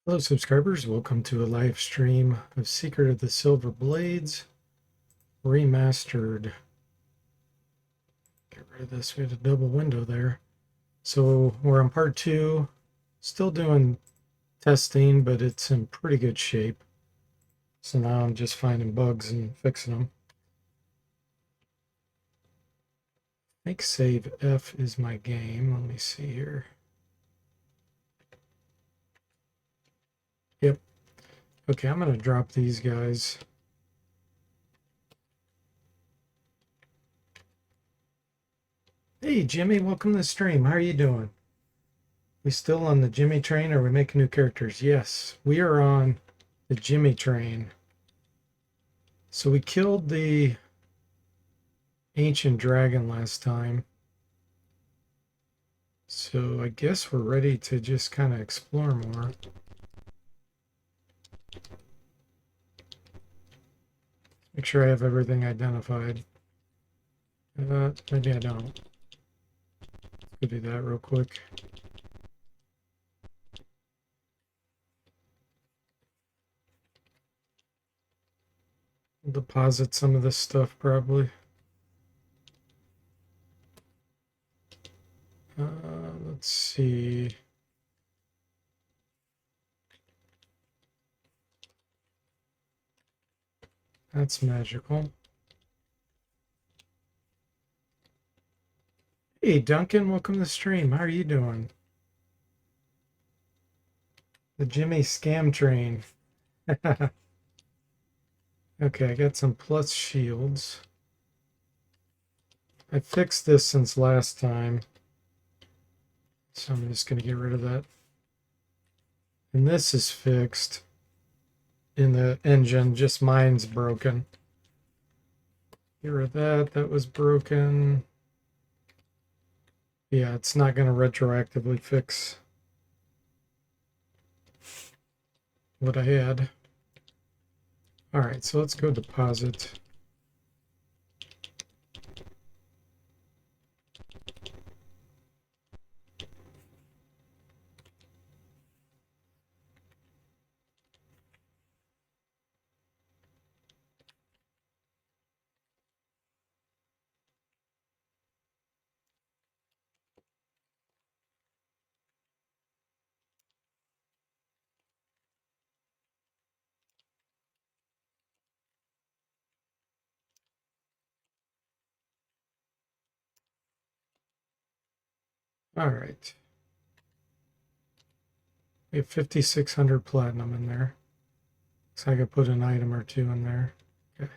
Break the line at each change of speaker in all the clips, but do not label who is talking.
Hello, subscribers. Welcome to a live stream of Secret of the Silver Blades Remastered. Get rid of this. We had a double window there. So we're on part 2. Still doing testing, but it's in pretty good shape. So now I'm just finding bugs and fixing them. I think save F is my game. Let me see here. Yep. Okay, I'm going to drop these guys. Hey, Jimmy, welcome to the stream. How are you doing? We still on the Jimmy train, or are we making new characters? Yes, we are on the Jimmy train. So we killed the ancient dragon last time. So I guess we're ready to just kind of explore more. Make sure I have everything identified. Maybe I don't. Let's go do that real quick. Deposit some of this stuff probably. Let's see. That's magical. Hey, Duncan, welcome to the stream. How are you doing? The Jimmy scam train. Okay, I got some plus shields. I fixed this since last time. So I'm just going to get rid of that. And this is fixed in the engine, just mine's broken. Get rid of that. That was broken. Yeah, it's not going to retroactively fix what I had. All right, so let's go deposit. All right. We have 5,600 platinum in there. So I could put an item or two in there. Okay.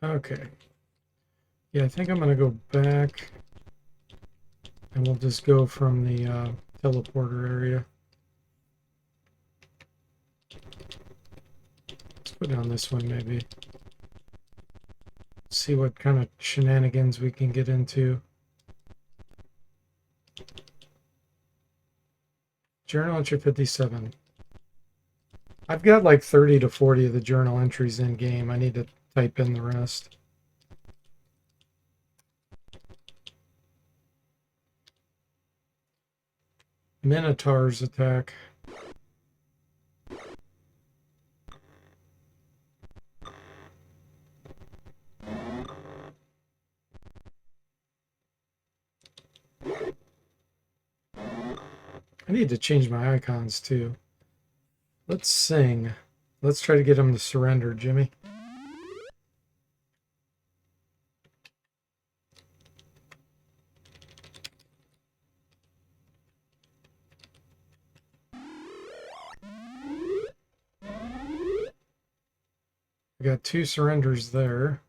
Okay. Yeah, I think I'm going to go back and we'll just go from the teleporter area. Let's go down this one maybe. See what kind of shenanigans we can get into. Journal entry 57. I've got like 30 to 40 of the journal entries in game. I need to type in the rest. Minotaurs attack. I need to change my icons too. Let's sing. Let's try to get him to surrender, Jimmy. I got 2 surrenders there.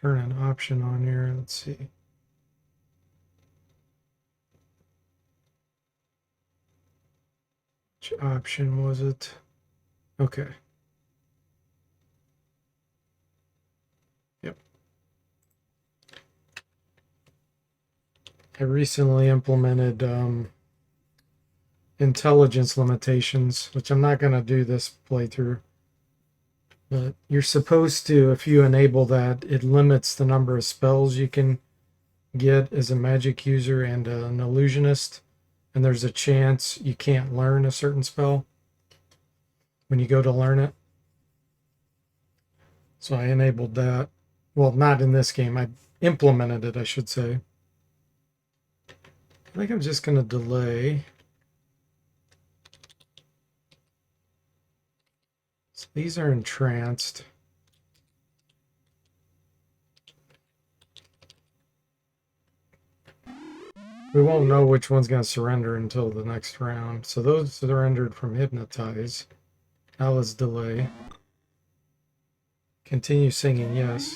Turn an option on here. Let's see. Which option was it? Okay. Yep. I recently implemented intelligence limitations, which I'm not going to do this playthrough. But you're supposed to, if you enable that, it limits the number of spells you can get as a magic user and an illusionist. And there's a chance you can't learn a certain spell when you go to learn it. So I enabled that. Well, not in this game. I implemented it, I should say. I think I'm just going to delay. So these are entranced. We won't know which one's going to surrender until the next round. So those surrendered from hypnotize. Now let's delay. Continue singing, yes.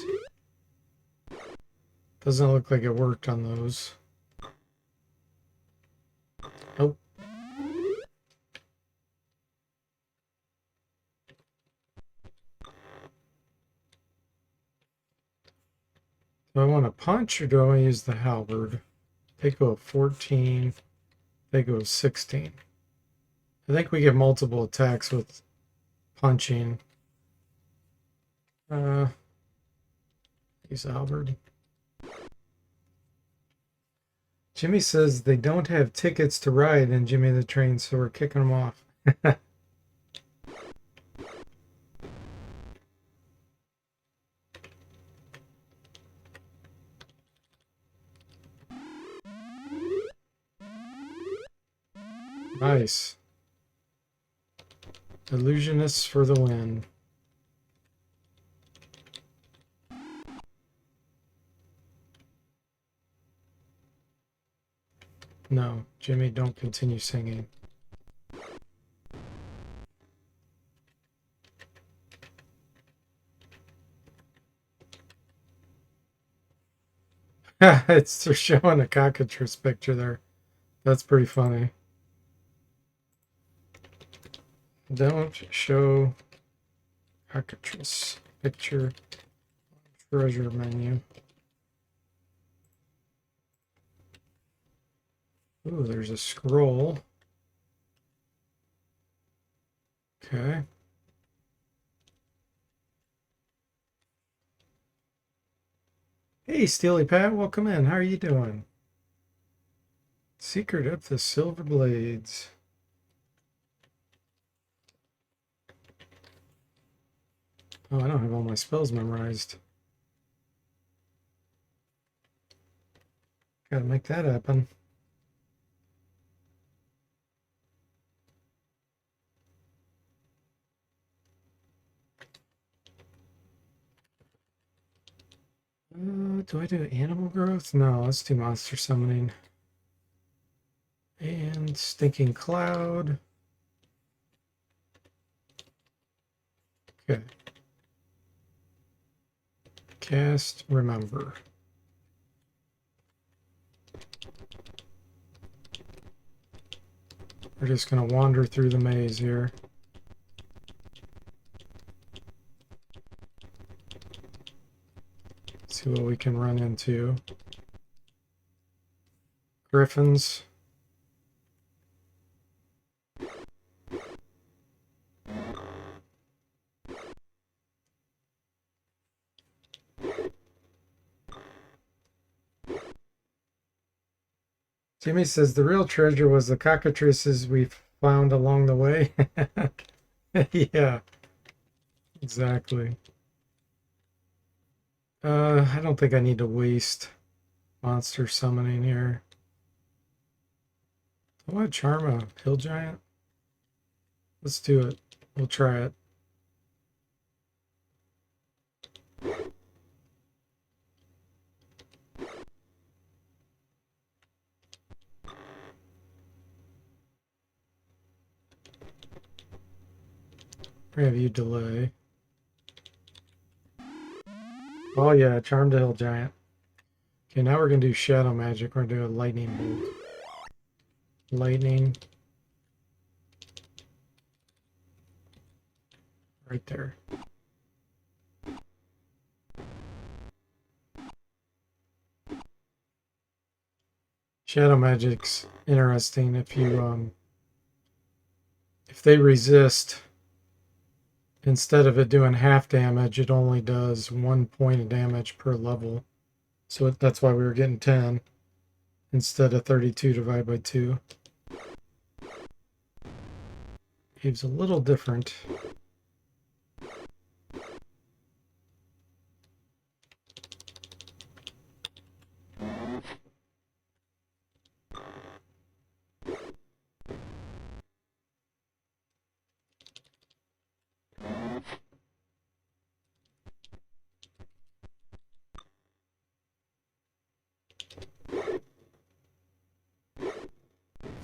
Doesn't look like it worked on those. Nope. Do I want to punch or do I want to use the halberd? They go 14. They go 16. I think we get multiple attacks with punching. Use halberd. Jimmy says they don't have tickets to ride in Jimmy the Train, so we're kicking them off. Nice. Illusionists for the win. No, Jimmy, don't continue singing. They're showing a cockatrice picture there. That's pretty funny. Don't show cockatrice picture treasure menu. Ooh, there's a scroll. Okay. Hey, Steely Pat, welcome in. How are you doing? Secret of the Silver Blades. Oh, I don't have all my spells memorized. Gotta make that happen. Do I do animal growth? No, let's do monster summoning. And stinking cloud. Okay. Cast remember. We're just going to wander through the maze here. See what we can run into. Griffins. Jimmy says the real treasure was the cockatrices we found along the way. Yeah, exactly. I don't think I need to waste monster summoning here. I want to charm a hill giant. Let's do it. We'll try it. We have you delay. Oh yeah, charm the hill giant. Okay, now we're gonna do shadow magic. We're gonna do a lightning bolt. Lightning. Right there. Shadow magic's interesting if you if they resist instead of it doing half damage, it only does 1 point of damage per level. So that's why we were getting 10 instead of 32 divided by 2. It's a little different.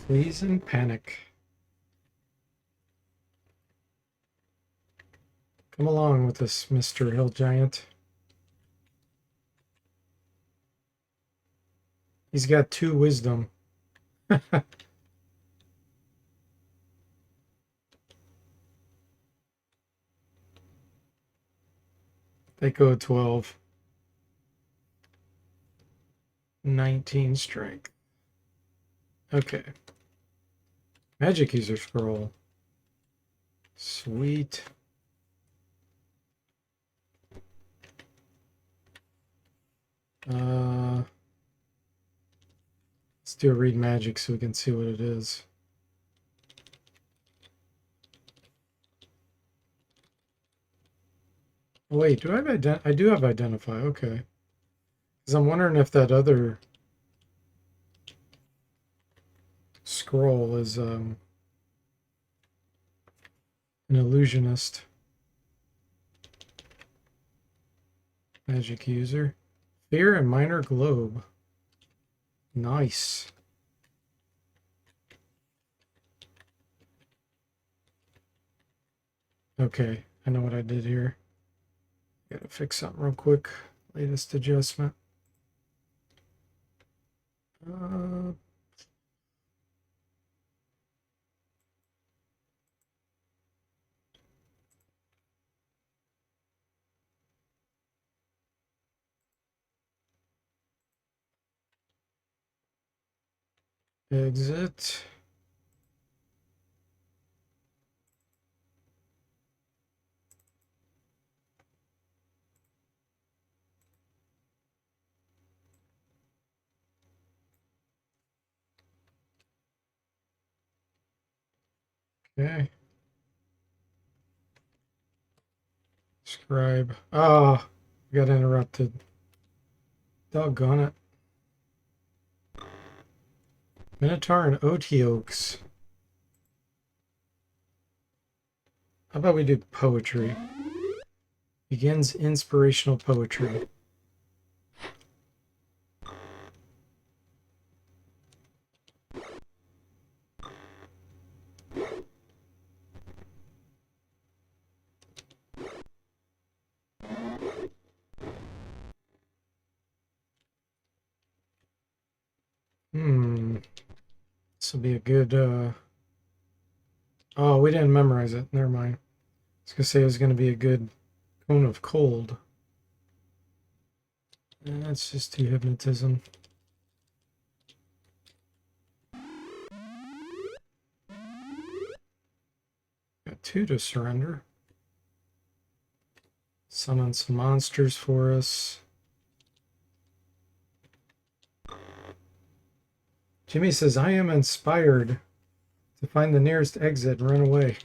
Freeze and panic. Come along with us, Mr. Hill Giant. He's got 2 wisdom. They go 12. 19 strength. Okay. Magic user scroll. Sweet. Let's do a read magic so we can see what it is. Wait, do I have I do have identify, okay. Because I'm wondering if that other scroll is an illusionist. Magic user. Fear and minor globe. Nice. Okay, I know what I did here. Gotta fix something real quick. Latest adjustment. Exit. Okay. Scribe. Ah, oh, got interrupted. Doggone it. Minotaur and Oteoks. How about we do poetry? Begins inspirational poetry. This will be a good, oh, we didn't memorize it. Never mind. I was going to say it was going to be a good cone of cold. That's just too hypnotism. Got 2 to surrender. Summon some monsters for us. Jimmy says, I am inspired to find the nearest exit and run away.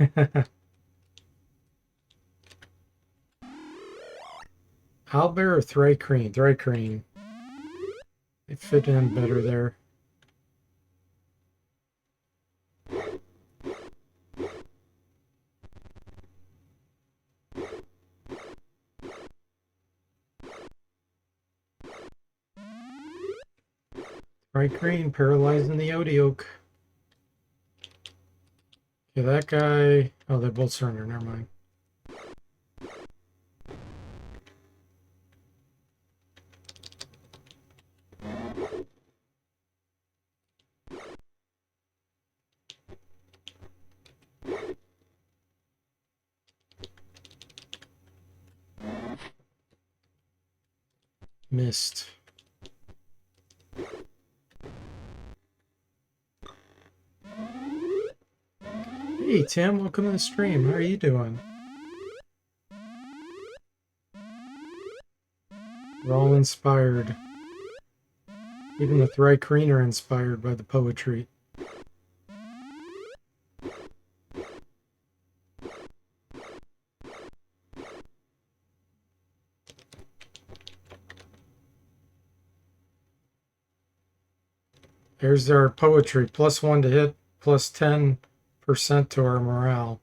Owlbear or Thrycreen? Thrycreen. They fit in better there. Thrycreen paralyzing the Oteok. Okay, that guy. Oh, they both surrender. Never mind. Missed. Hey Tim, welcome to the stream. How are you doing? We're all inspired. Even the Thrycreen are inspired by the poetry. Here's our poetry. +1 to hit, plus 10% to our morale.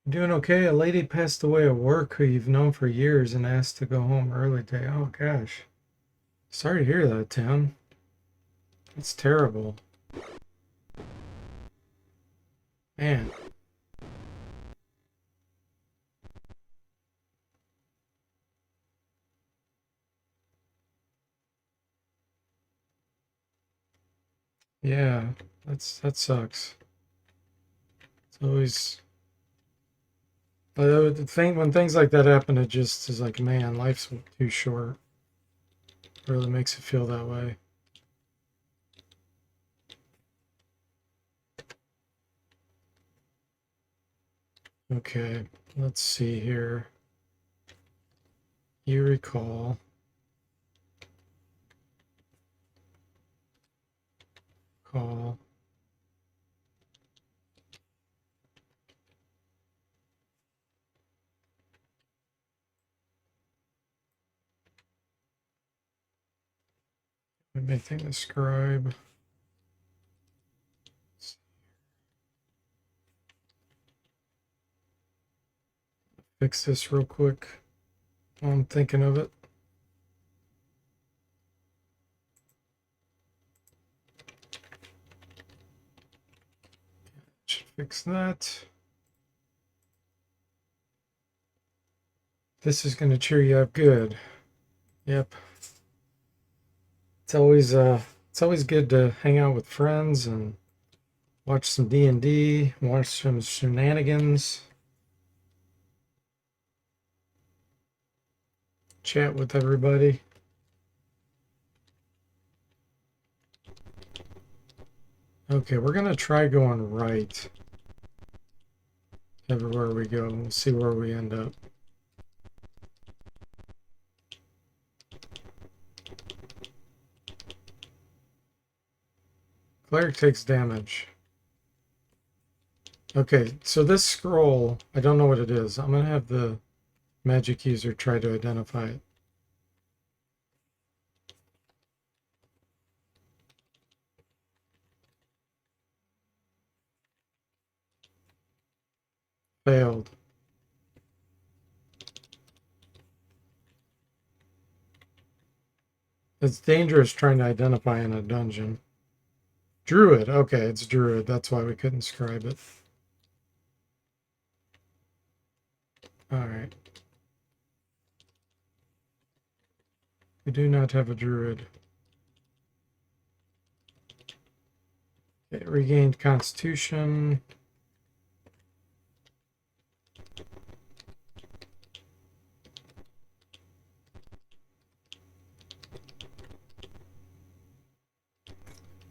Doing okay. A lady passed away at work who you've known for years and asked to go home early today. Oh gosh. Sorry to hear that, Tim. It's terrible. Man. Yeah, that sucks. It's always the thing when things like that happen, it just is like, man, life's too short. It really makes it feel that way. Okay, let's see here. You recall. Call. Anything to scribe. Fix this real quick while I'm thinking of it. Should fix that. This is going to cheer you up good. Yep. It's always good to hang out with friends and watch some D&D, watch some shenanigans, chat with everybody. Okay, we're going to try going right everywhere we go. We'll see where we end up. Cleric takes damage. Okay, so this scroll, I don't know what it is. I'm going to have the magic user try to identify it. Failed. It's dangerous trying to identify in a dungeon. Druid. Okay, it's Druid. That's why we couldn't scribe it. Alright. We do not have a Druid. Okay, regained Constitution.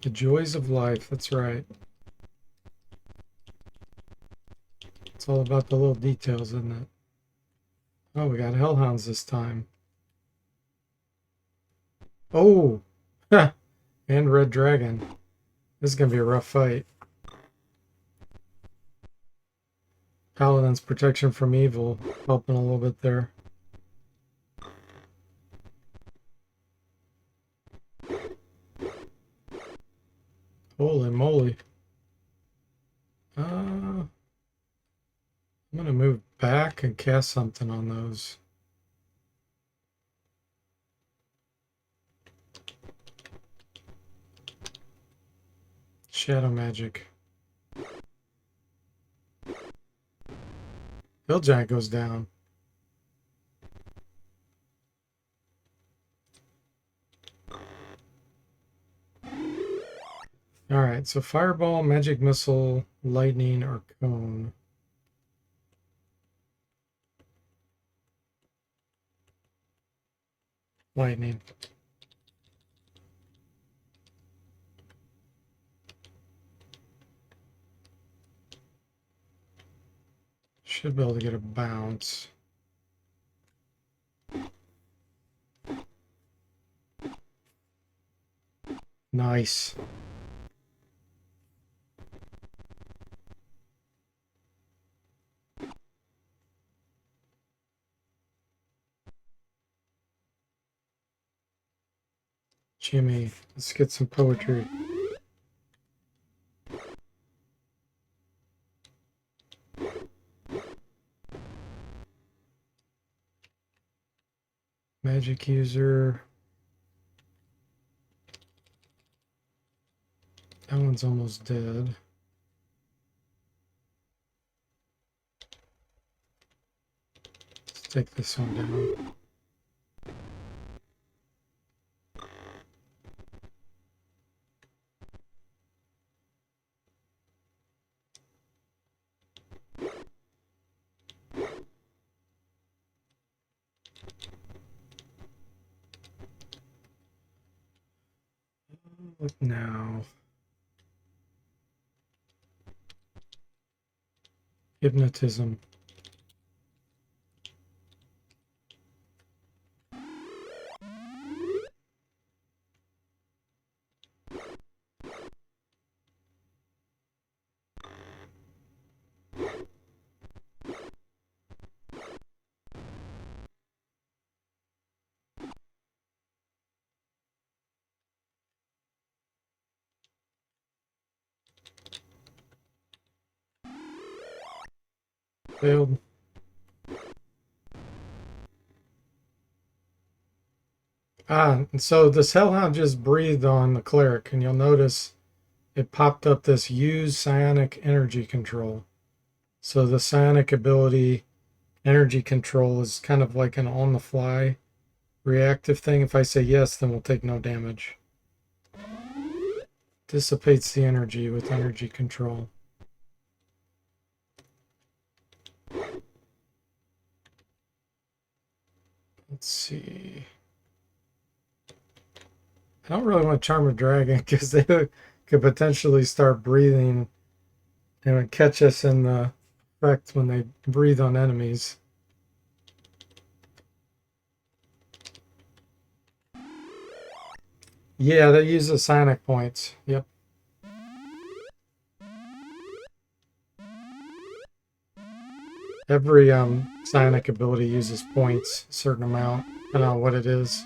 The joys of life. That's right. It's all about the little details, isn't it? Oh, we got Hellhounds this time. Oh! And Red Dragon. This is going to be a rough fight. Paladin's protection from evil. Helping a little bit there. Holy moly. I'm going to move back and cast something on those. Shadow magic. Hill Giant goes down. All right, so fireball, magic missile, lightning, or cone. Lightning. Should be able to get a bounce. Nice. Jimmy, let's get some poetry. Magic user. That one's almost dead. Let's take this one down. What now? Hypnotism. Failed. And so this hellhound just breathed on the cleric, and you'll notice it popped up this use psionic energy control. So the psionic ability energy control is kind of like an on the fly reactive thing. If I say yes, then we'll take no damage. Dissipates the energy with energy control. Let's see. I don't really want to charm a dragon because they could potentially start breathing and would catch us in the effect when they breathe on enemies. Yeah, they use the psionic points. Yep. Every psionic ability uses points, a certain amount, depending on what it is.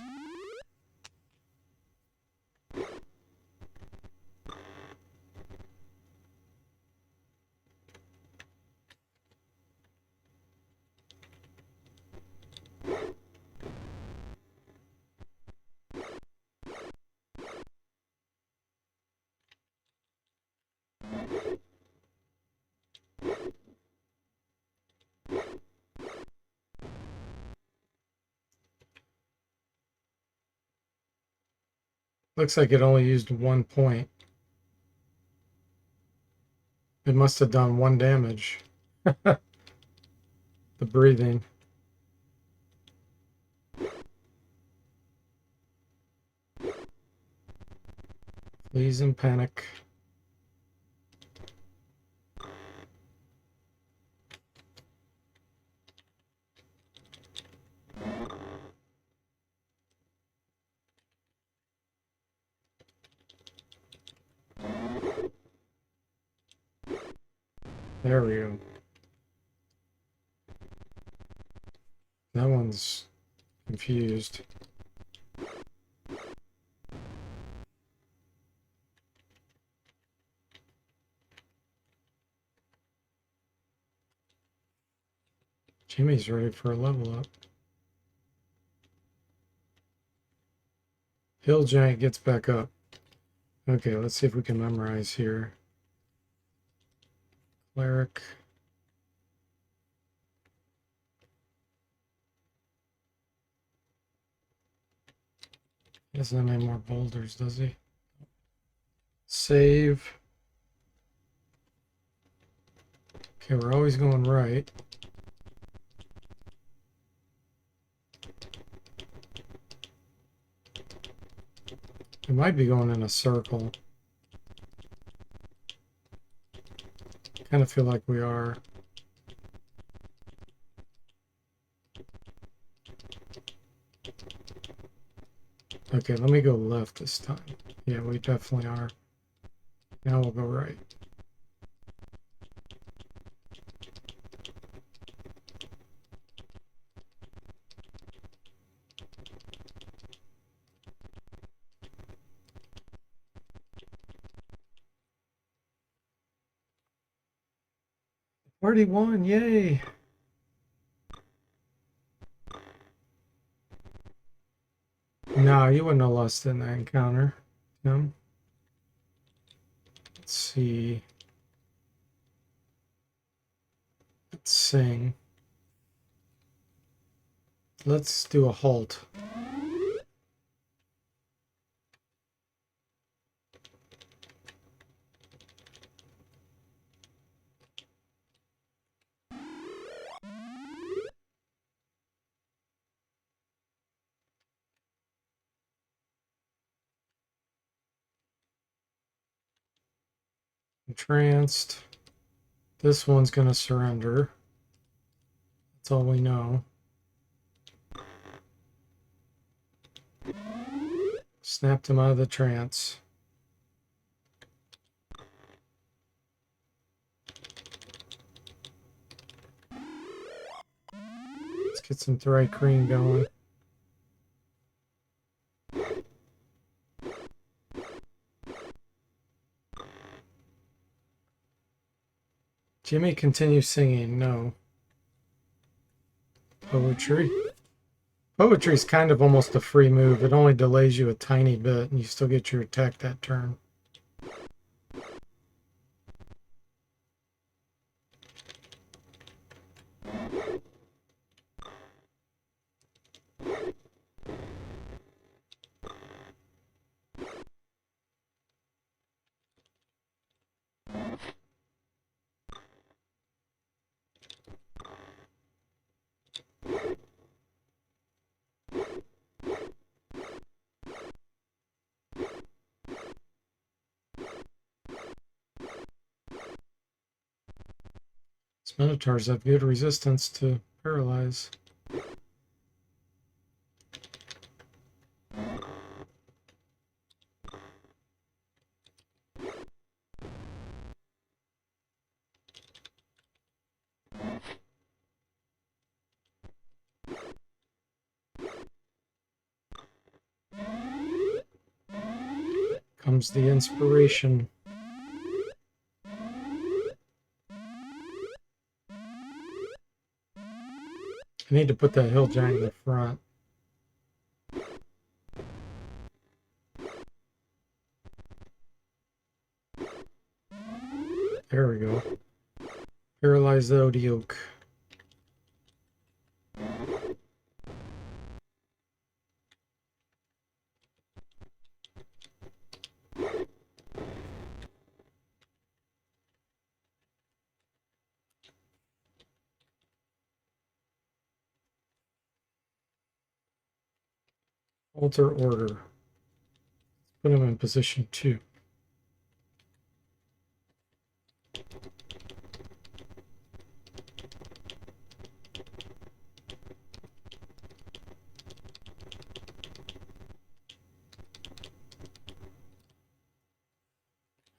Looks like it only used 1 point. It must have done 1 damage. The breathing. Please in panic. There we go. That one's confused. Jimmy's ready for a level up. Hill Giant gets back up. Okay, let's see if we can memorize here. Cleric. He doesn't have any more boulders, does he? Save. Okay, we're always going right. We might be going in a circle. Kind of feel like we are. Okay, let me go left this time. Yeah, we definitely are. Now we'll go right. Already won, yay! No, you wouldn't have lost in that encounter. No. Let's see. Let's sing. Let's do a halt. Entranced. This one's going to surrender. That's all we know. Snapped him out of the trance. Let's get some Thri-kreen going. Jimmy continues singing. No. Poetry. Poetry is kind of almost a free move. It only delays you a tiny bit, and you still get your attack that turn. These Minotaurs have good resistance to paralyze. Comes the inspiration. I need to put that hill giant in the front. There we go. Paralyze the Odioke. Alter order. Put him in position 2.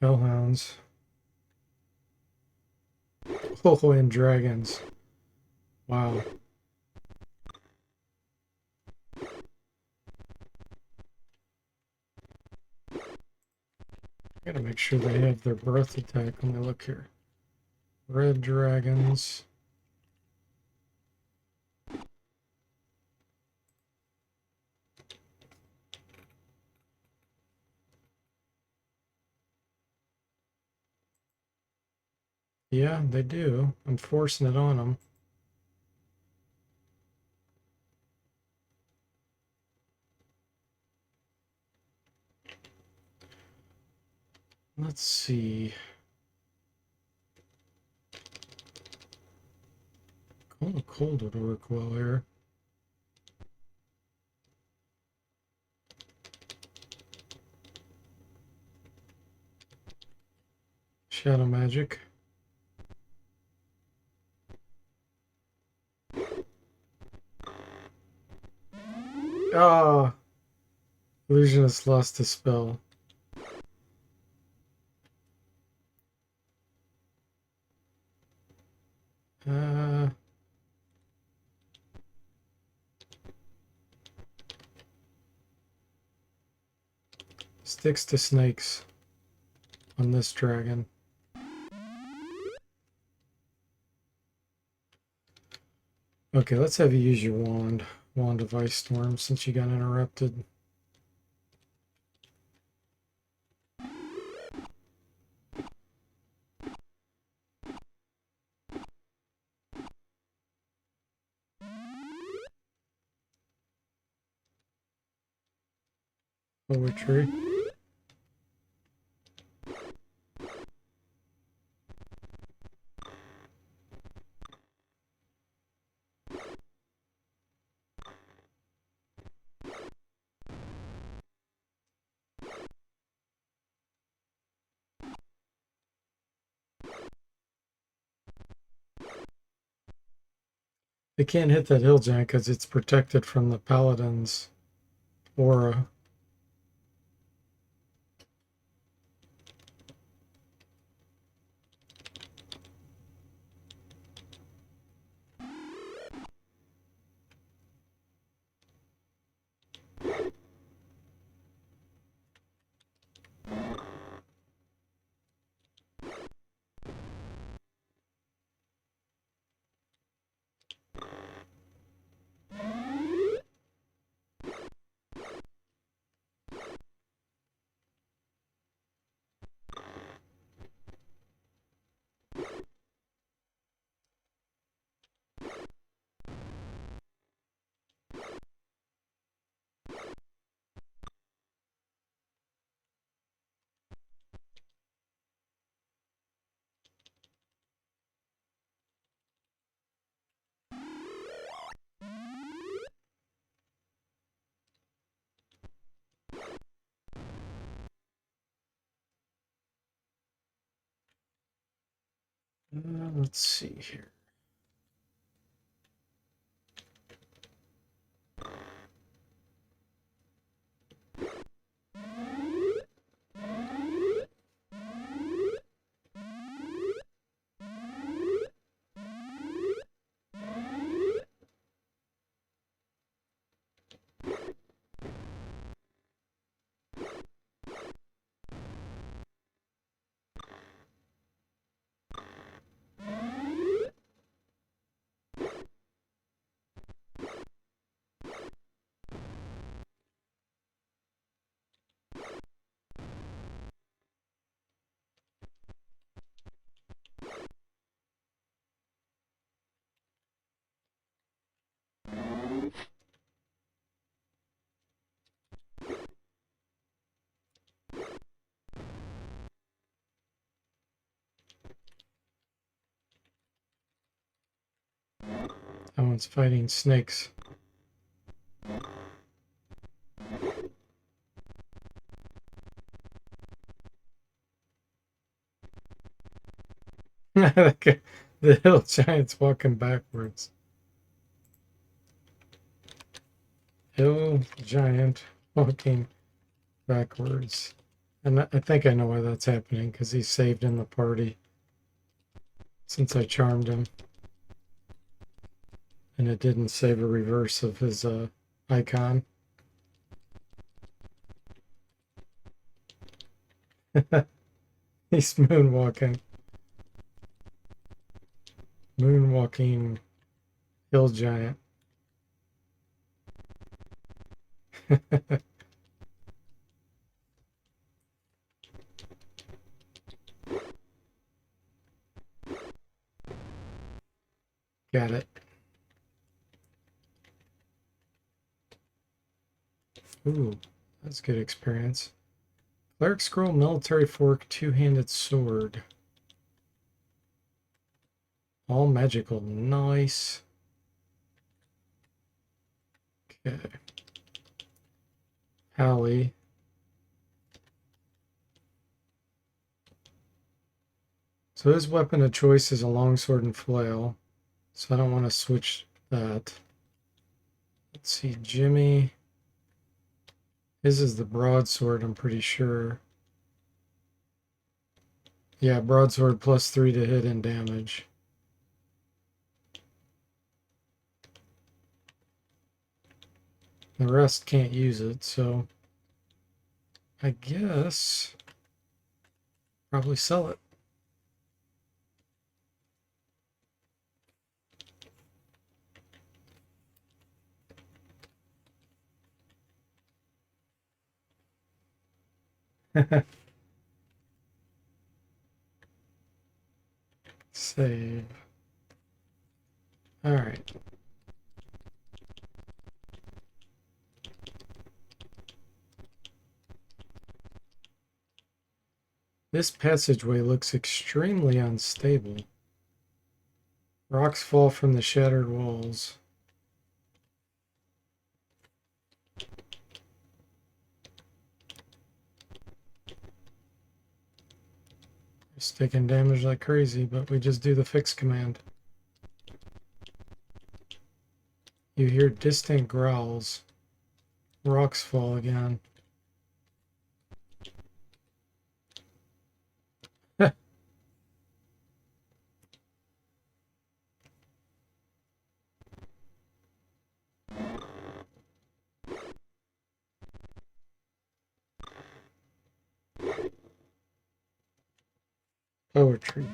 Hellhounds. Oh, and dragons. Wow. Gotta make sure they have their breath attack. Let me look here. Red dragons. Yeah, they do. I'm forcing it on them. Let's see. Cold would work well here. Shadow magic. Ah, illusionist lost a spell. Sticks to snakes on this dragon. Okay, let's have you use your wand. Wand of Ice Storm since you got interrupted. Poetry. They can't hit that hill giant because it's protected from the paladin's aura. Let's see here. That one's fighting snakes. The hill giant's walking backwards. Hill giant walking backwards. And I think I know why that's happening, because he's saved in the party since I charmed him. And it didn't save a reverse of his icon. He's moonwalking. Moonwalking hill giant. Got it. Ooh, that's good experience. Cleric scroll, military fork, two-handed sword. All magical. Nice. Okay. Hallie. So his weapon of choice is a longsword and flail. So I don't want to switch that. Let's see, Jimmy. His is the broadsword, I'm pretty sure. Yeah, broadsword +3 to hit and damage. The rest can't use it, so I guess probably sell it. Save. All right. This passageway looks extremely unstable. Rocks fall from the shattered walls. It's taking damage like crazy, but we just do the fix command. You hear distant growls. Rocks fall again. Poetry.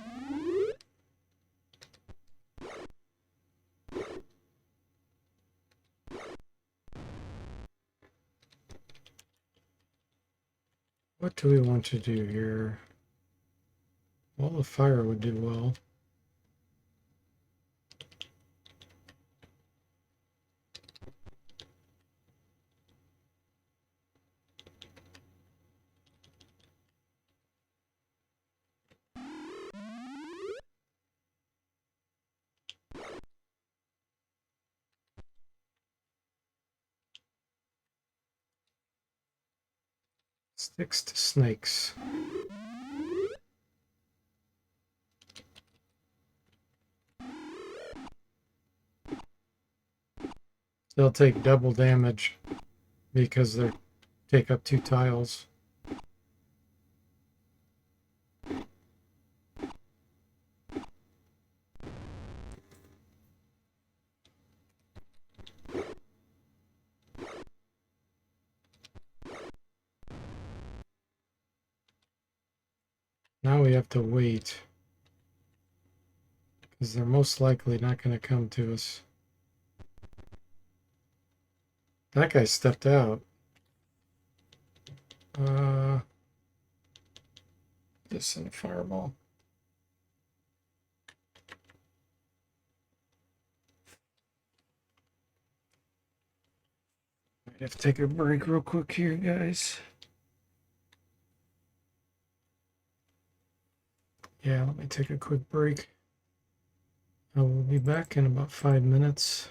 What do we want to do here? Well, the fire would do well. Sticks to snakes. They'll take double damage because they take up 2 tiles. Now we have to wait because they're most likely not going to come to us. That guy stepped out. This in a fireball. I have to take a break real quick here, guys. Yeah, let me take a quick break. I will be back in about 5 minutes.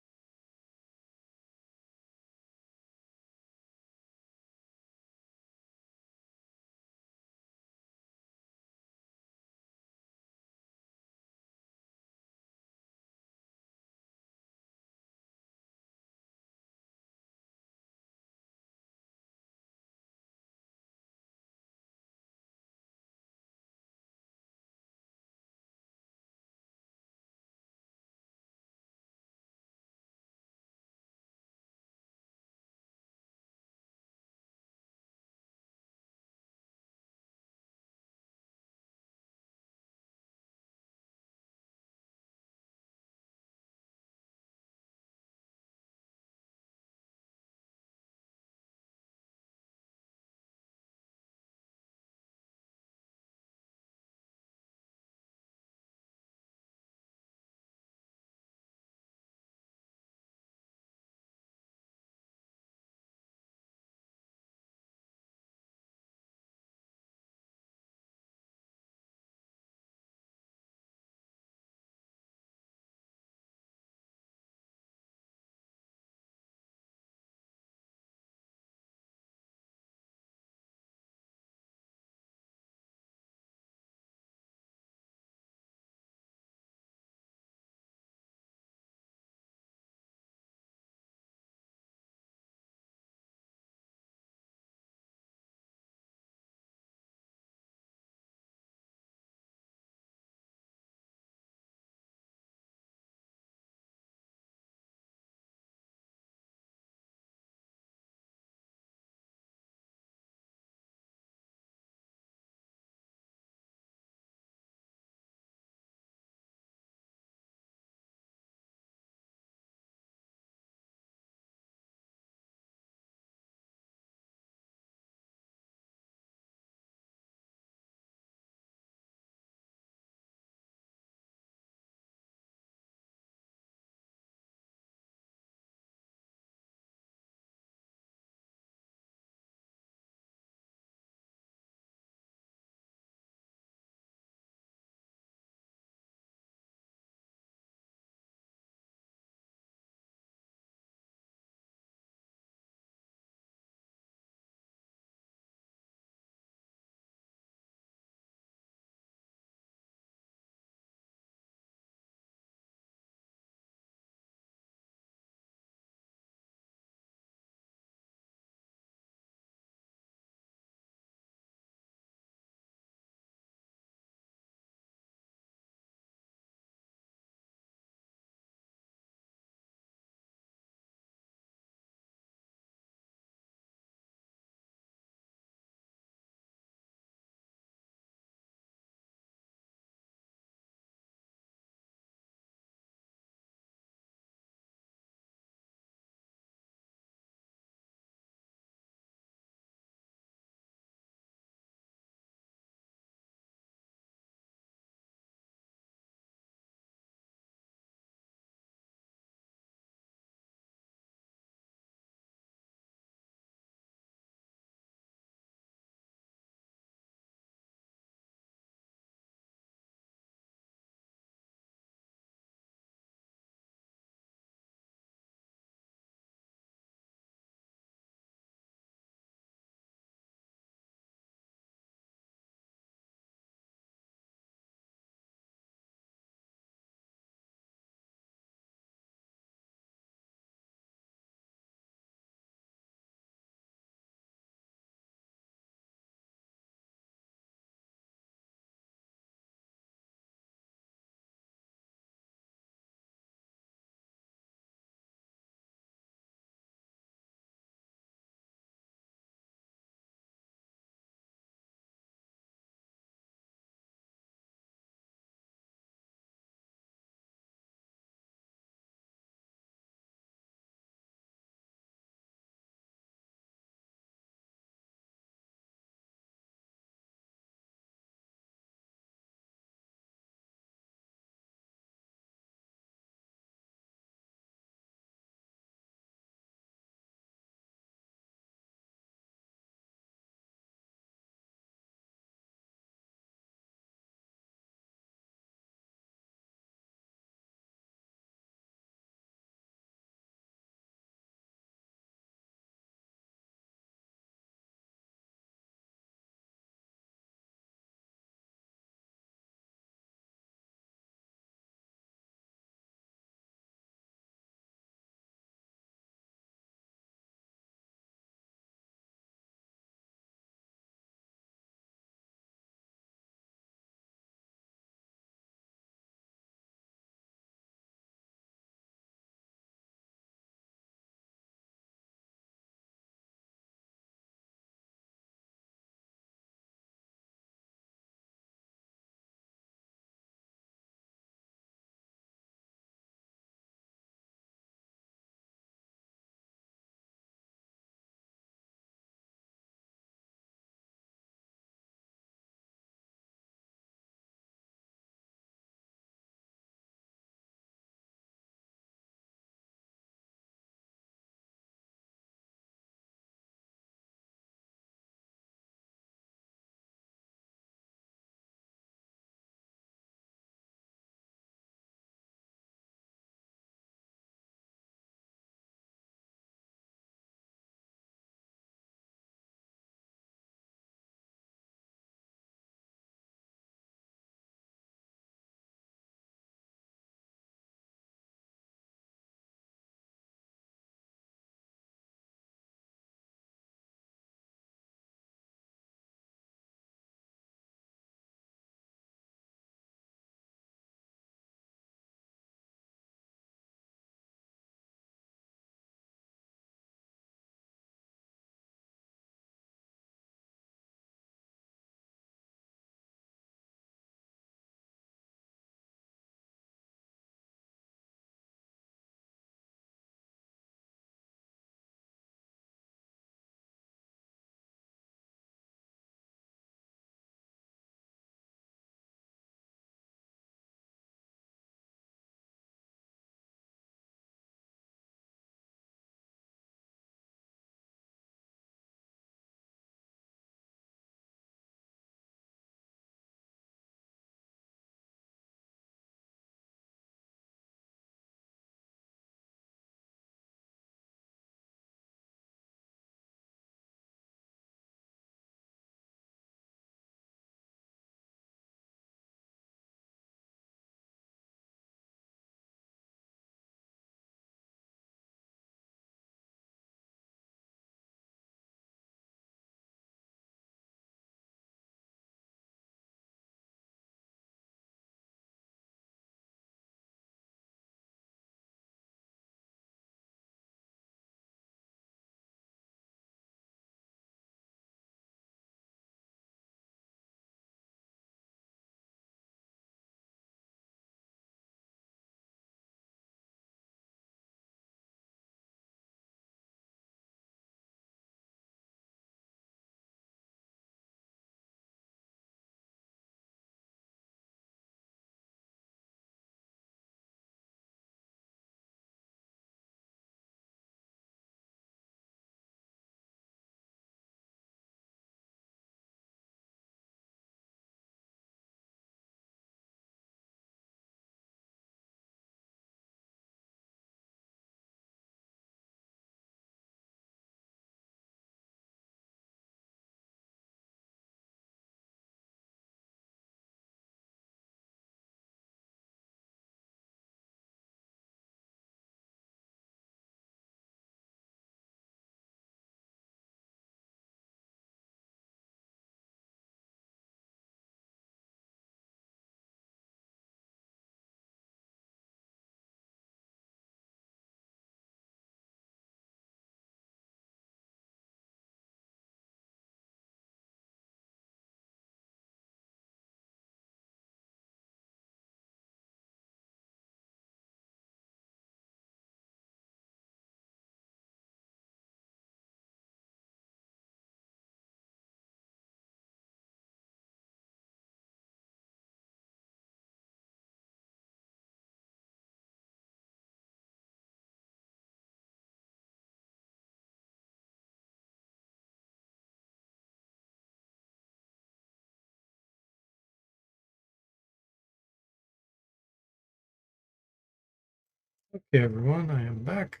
Okay, everyone, I am back.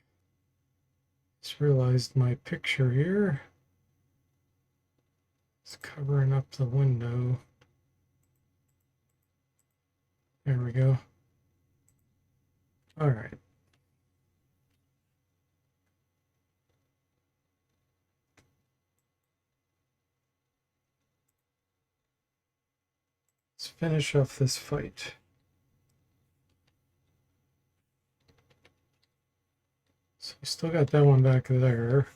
Just realized my picture here is covering up the window. There we go. All right. Let's finish off this fight. So we still got that one back there.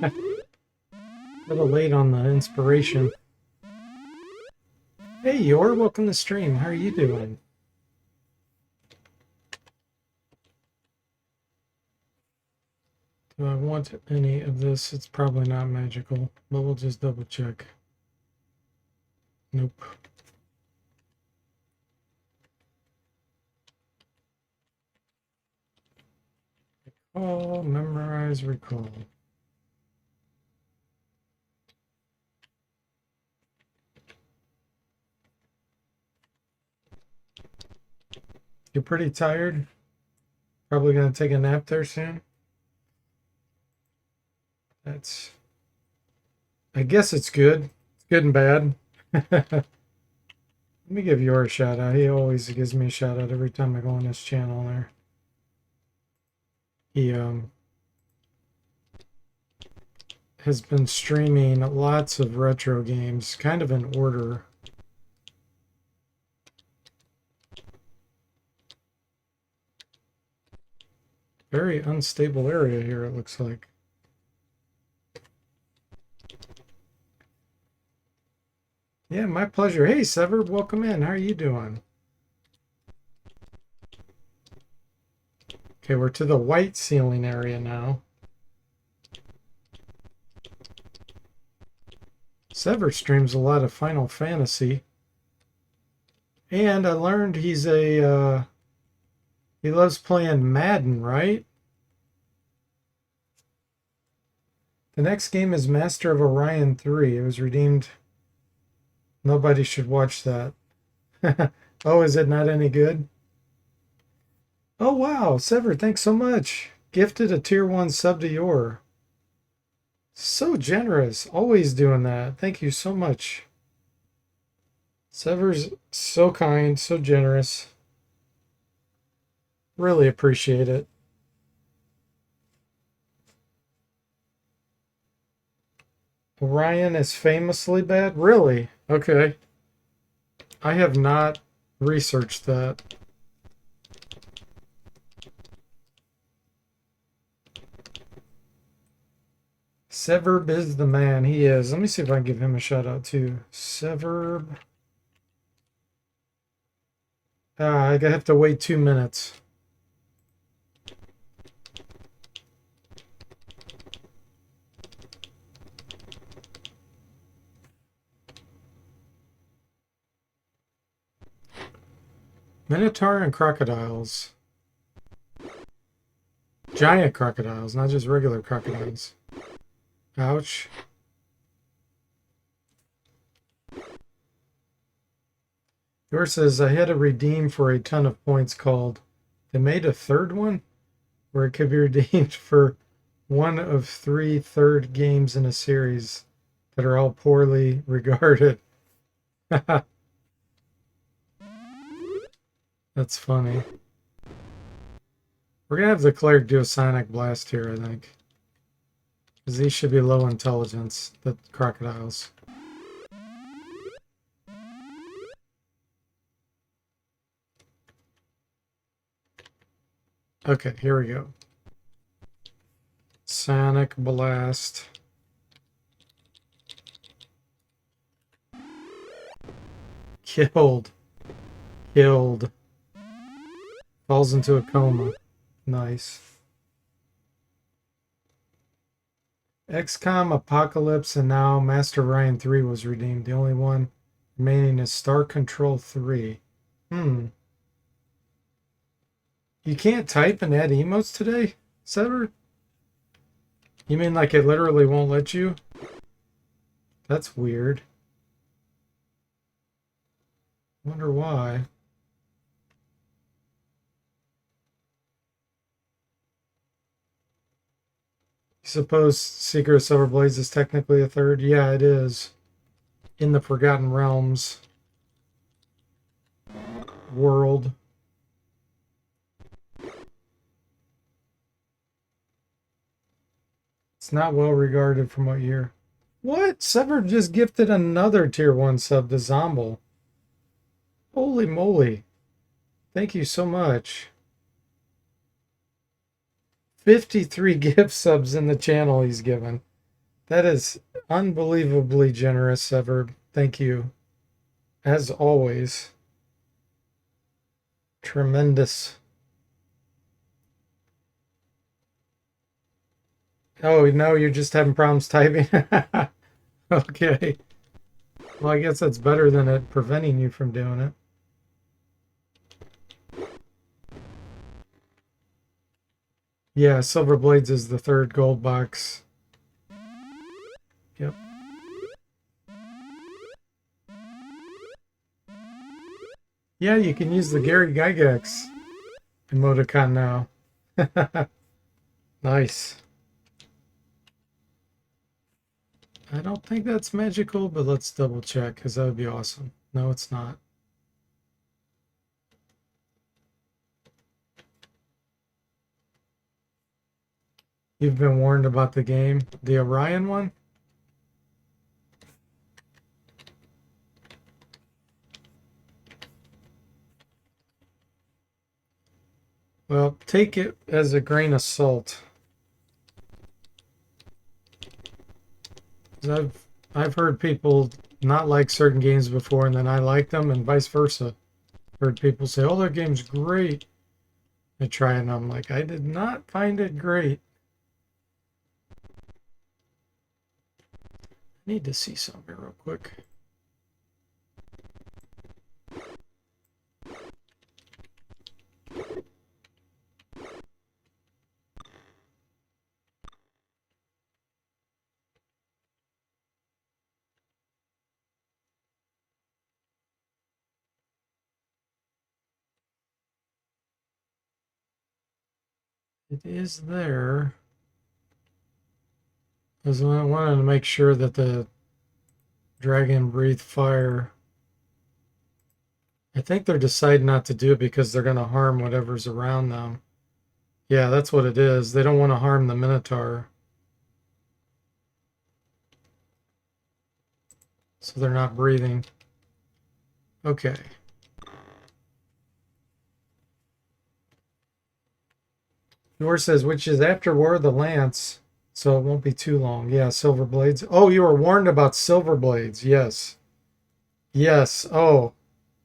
A little late on the inspiration. Hey, Yor, welcome to stream. How are you doing? Do I want any of this? It's probably not magical, but we'll just double check. Nope. Recall, memorize, recall. You're pretty tired? Probably going to take a nap there soon? I guess it's good. It's good and bad. Let me give Yor a shout out. He always gives me a shout out every time I go on his channel there. He has been streaming lots of retro games, kind of in order. Very unstable area here, it looks like. Yeah, my pleasure. Hey, Sever, welcome in. How are you doing? Okay, we're to the white ceiling area now. Sever streams a lot of Final Fantasy. And I learned he's he loves playing Madden, right? The next game is Master of Orion 3. It was redeemed. Nobody should watch that. Oh, is it not any good? Oh, wow. Sever, thanks so much. Gifted a tier 1 sub to Yor. So generous. Always doing that. Thank you so much. Sever's so kind, so generous. Really appreciate it. Orion is famously bad? Really? Okay. I have not researched that. Severb is the man. He is. Let me see if I can give him a shout out too. Severb. I have to wait 2 minutes. Minotaur and crocodiles. Giant crocodiles, not just regular crocodiles. Ouch. Yours says, I had a redeem for a ton of points called. They made a third one where it could be redeemed for one of 3 third games in a series that are all poorly regarded. That's funny. We're going to have the cleric do a sonic blast here, I think. Because these should be low intelligence, the crocodiles. Okay, here we go. Sonic blast. Killed. Killed. Falls into a coma. Nice. XCOM, Apocalypse, and now Master Ryan 3 was redeemed. The only one remaining is Star Control 3. You can't type and add emotes today, Sever? You mean like it literally won't let you? That's weird. Wonder why. You suppose Secret of Silver Blades is technically a third? Yeah, it is. In the Forgotten Realms world. It's not well regarded from what year. What? Sever just gifted another tier 1 sub to Zomble. Holy moly. Thank you so much. 53 gift subs in the channel he's given. That is unbelievably generous, Sever. Thank you. As always. Tremendous. Oh, no, you're just having problems typing? Okay. Well, I guess that's better than it preventing you from doing it. Yeah, Silver Blades is the third gold box. Yep. Yeah, you can use the Gary Gygax emoticon now. Nice. I don't think that's magical, but let's double check because that would be awesome. No, it's not. You've been warned about the game. The Orion one? Well, take it as a grain of salt. I've heard people not like certain games before, and then I like them, and vice versa. Heard people say, "Oh, that game's great." I try, and I'm like, I did not find it great. I need to see something real quick. It is there. I wanted to make sure that the dragon breathed fire. I think they're deciding not to do it because they're going to harm whatever's around them. Yeah, that's what it is. They don't want to harm the Minotaur. So they're not breathing. Okay. Yours says, which is after War of the Lance, so it won't be too long. Yeah, Silver Blades. Oh, you were warned about Silver Blades. Yes. Yes. Oh,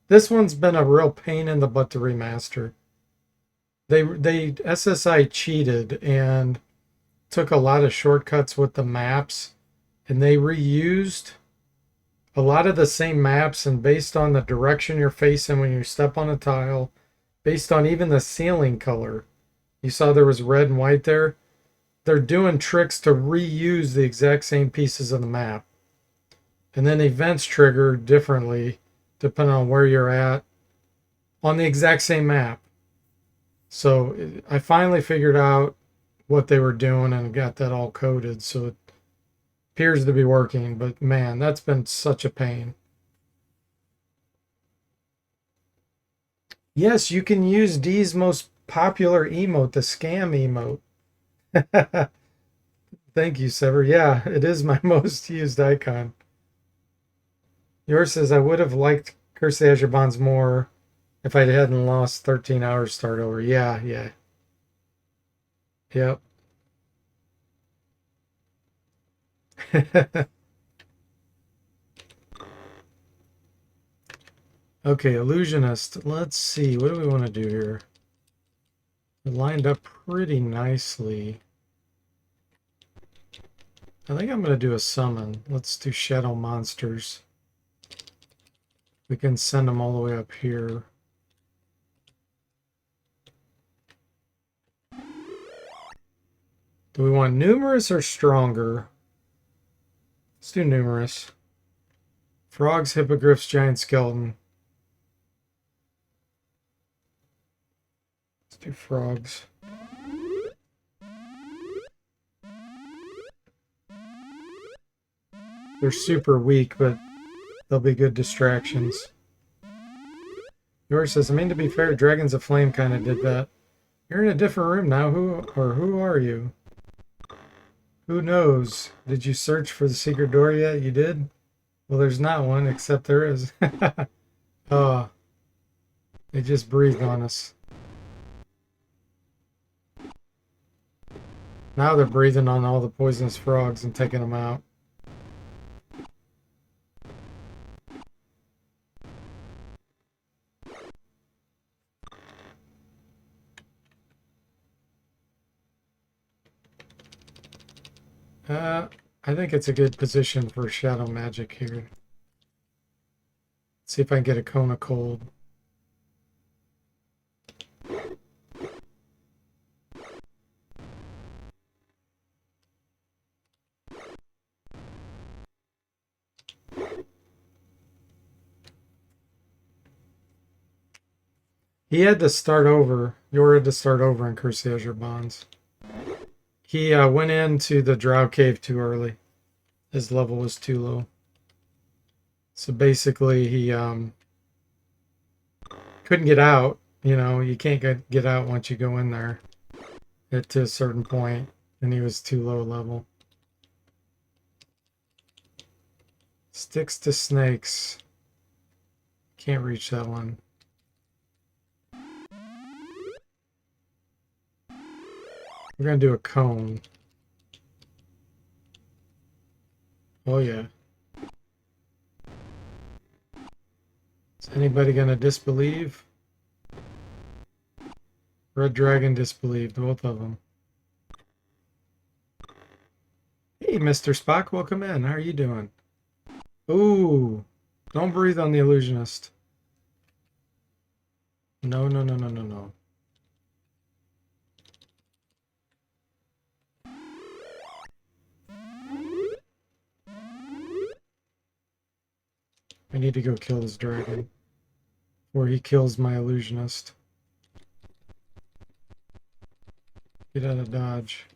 this one's been a real pain in the butt to remaster. They SSI cheated and took a lot of shortcuts with the maps, and they reused a lot of the same maps, and based on the direction you're facing when you step on a tile, based on even the ceiling color. You saw there was red and white there. They're doing tricks to reuse the exact same pieces of the map. And then events trigger differently depending on where you're at on the exact same map. So I finally figured out what they were doing and got that all coded. So it appears to be working. But man, that's been such a pain. Yes, you can use D's most popular emote, the scam emote. Thank you, Sever. Yeah, it is my most used icon. Yours says, I would have liked Curse of the Azure Bonds more if I hadn't lost 13 hours start over. Yeah, yeah. Yep. Okay, Illusionist. Let's see. What do we want to do here? It lined up pretty nicely. I think I'm going to do a summon. Let's do Shadow Monsters. We can send them all the way up here. Do we want numerous or stronger? Let's do numerous. Frogs, hippogriffs, giant skeleton. Let's do frogs. They're super weak, but they'll be good distractions. Yours says, I mean, to be fair, Dragons of Flame kind of did that. You're in a different room now. Who are you? Who knows? Did you search for the secret door yet? You did? Well, there's not one, except there is. Oh, they just breathed on us. Now they're breathing on all the poisonous frogs and taking them out. I think it's a good position for shadow magic here. Let's see if I can get a cone of cold. He had to start over. Yor had to start over in Curse the Azure Bonds. He went into the Drow Cave too early. His level was too low. So basically, he couldn't get out. You know, you can't get out once you go in there to a certain point, and he was too low level. Sticks to snakes. Can't reach that one. We're going to do a cone. Oh, yeah. Is anybody going to disbelieve? Red Dragon disbelieved, both of them. Hey, Mr. Spock, welcome in. How are you doing? Ooh, don't breathe on the illusionist. No, no, no, no, no, no. I need to go kill this dragon before he kills my illusionist. Get out of dodge.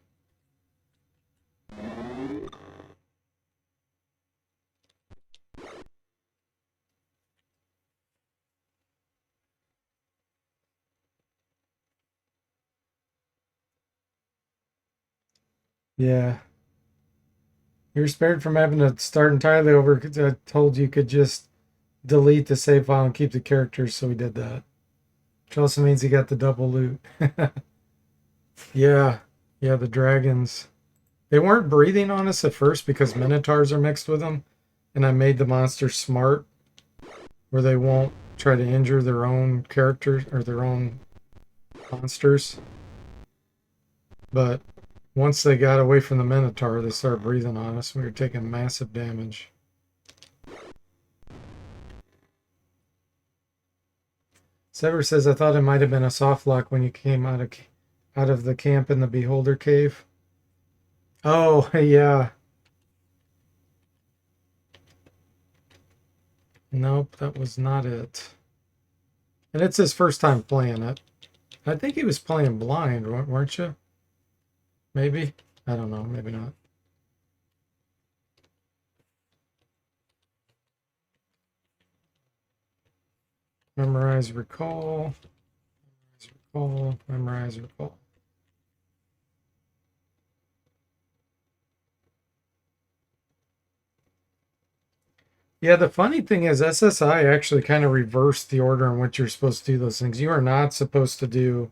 Yeah. You're spared from having to start entirely over because I told you could just delete the save file and keep the characters, so we did that. Which also means he got the double loot. Yeah. Yeah, the dragons. They weren't breathing on us at first because minotaurs are mixed with them. And I made the monsters smart where they won't try to injure their own characters or their own monsters. But once they got away from the minotaur, they started breathing on us. We were taking massive damage. Sever says, I thought it might have been a soft lock when you came out of the camp in the Beholder Cave. Oh, yeah. Nope, that was not it. And it's his first time playing it. I think he was playing blind, weren't you? Maybe? I don't know, maybe not. Memorize, recall. Recall, memorize, recall. Yeah, the funny thing is SSI actually kind of reversed the order in which you're supposed to do those things. You are not supposed to do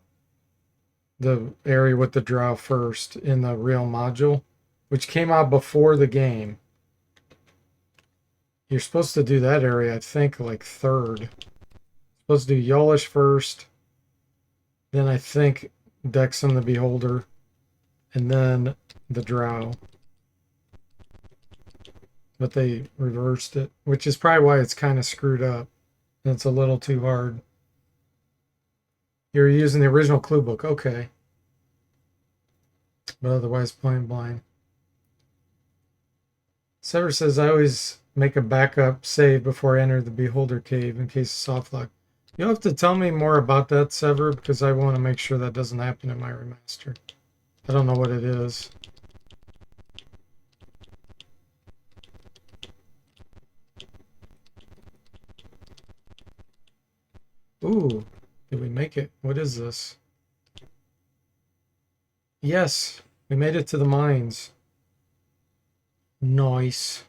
the area with the drow first in the real module, which came out before the game. You're supposed to do that area, I think, like third. Supposed to do Yolish first, then I think Dexum the Beholder, and then the drow. But they reversed it, which is probably why it's kind of screwed up. It's a little too hard. You're using the original clue book. Okay. but otherwise playing blind. Sever says, I always make a backup save before I enter the Beholder Cave in case of soft lock. You'll have to tell me more about that, Sever, because I want to make sure that doesn't happen in my remaster. I don't know what it is. Ooh, did we make it? What is this? Yes, we made it to the mines. Nice.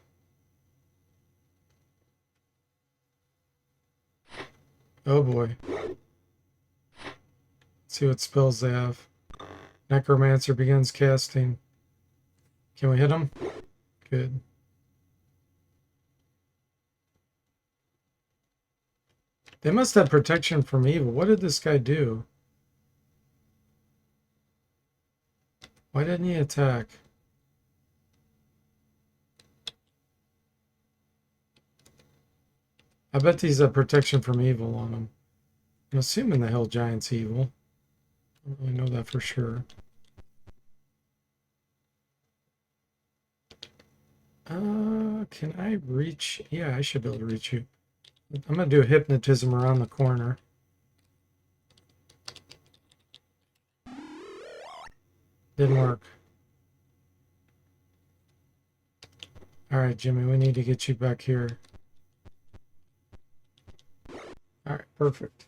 Oh boy. Let's see what spells they have. Necromancer begins casting. Can we hit him? Good. They must have protection from evil. What did this guy do? Why didn't he attack? I bet these have protection from evil on them. I'm assuming the Hell Giant's evil. I don't really know that for sure. Can I reach? Yeah, I should be able to reach you. I'm going to do a hypnotism around the corner. Didn't work. All right, Jimmy, we need to get you back here. All right, perfect.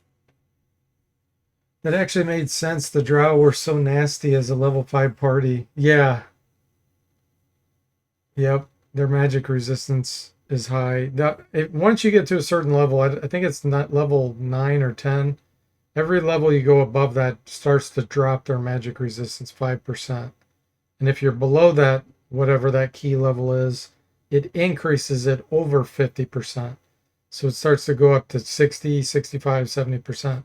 That actually made sense. The Drow were so nasty as a level 5 party. Yeah. Yep. Their magic resistance is high. Once you get to a certain level, I think it's not level 9 or 10. Every level you go above that starts to drop their magic resistance 5%. And if you're below that, whatever that key level is, it increases it over 50%. So it starts to go up to 60, 65, 70%.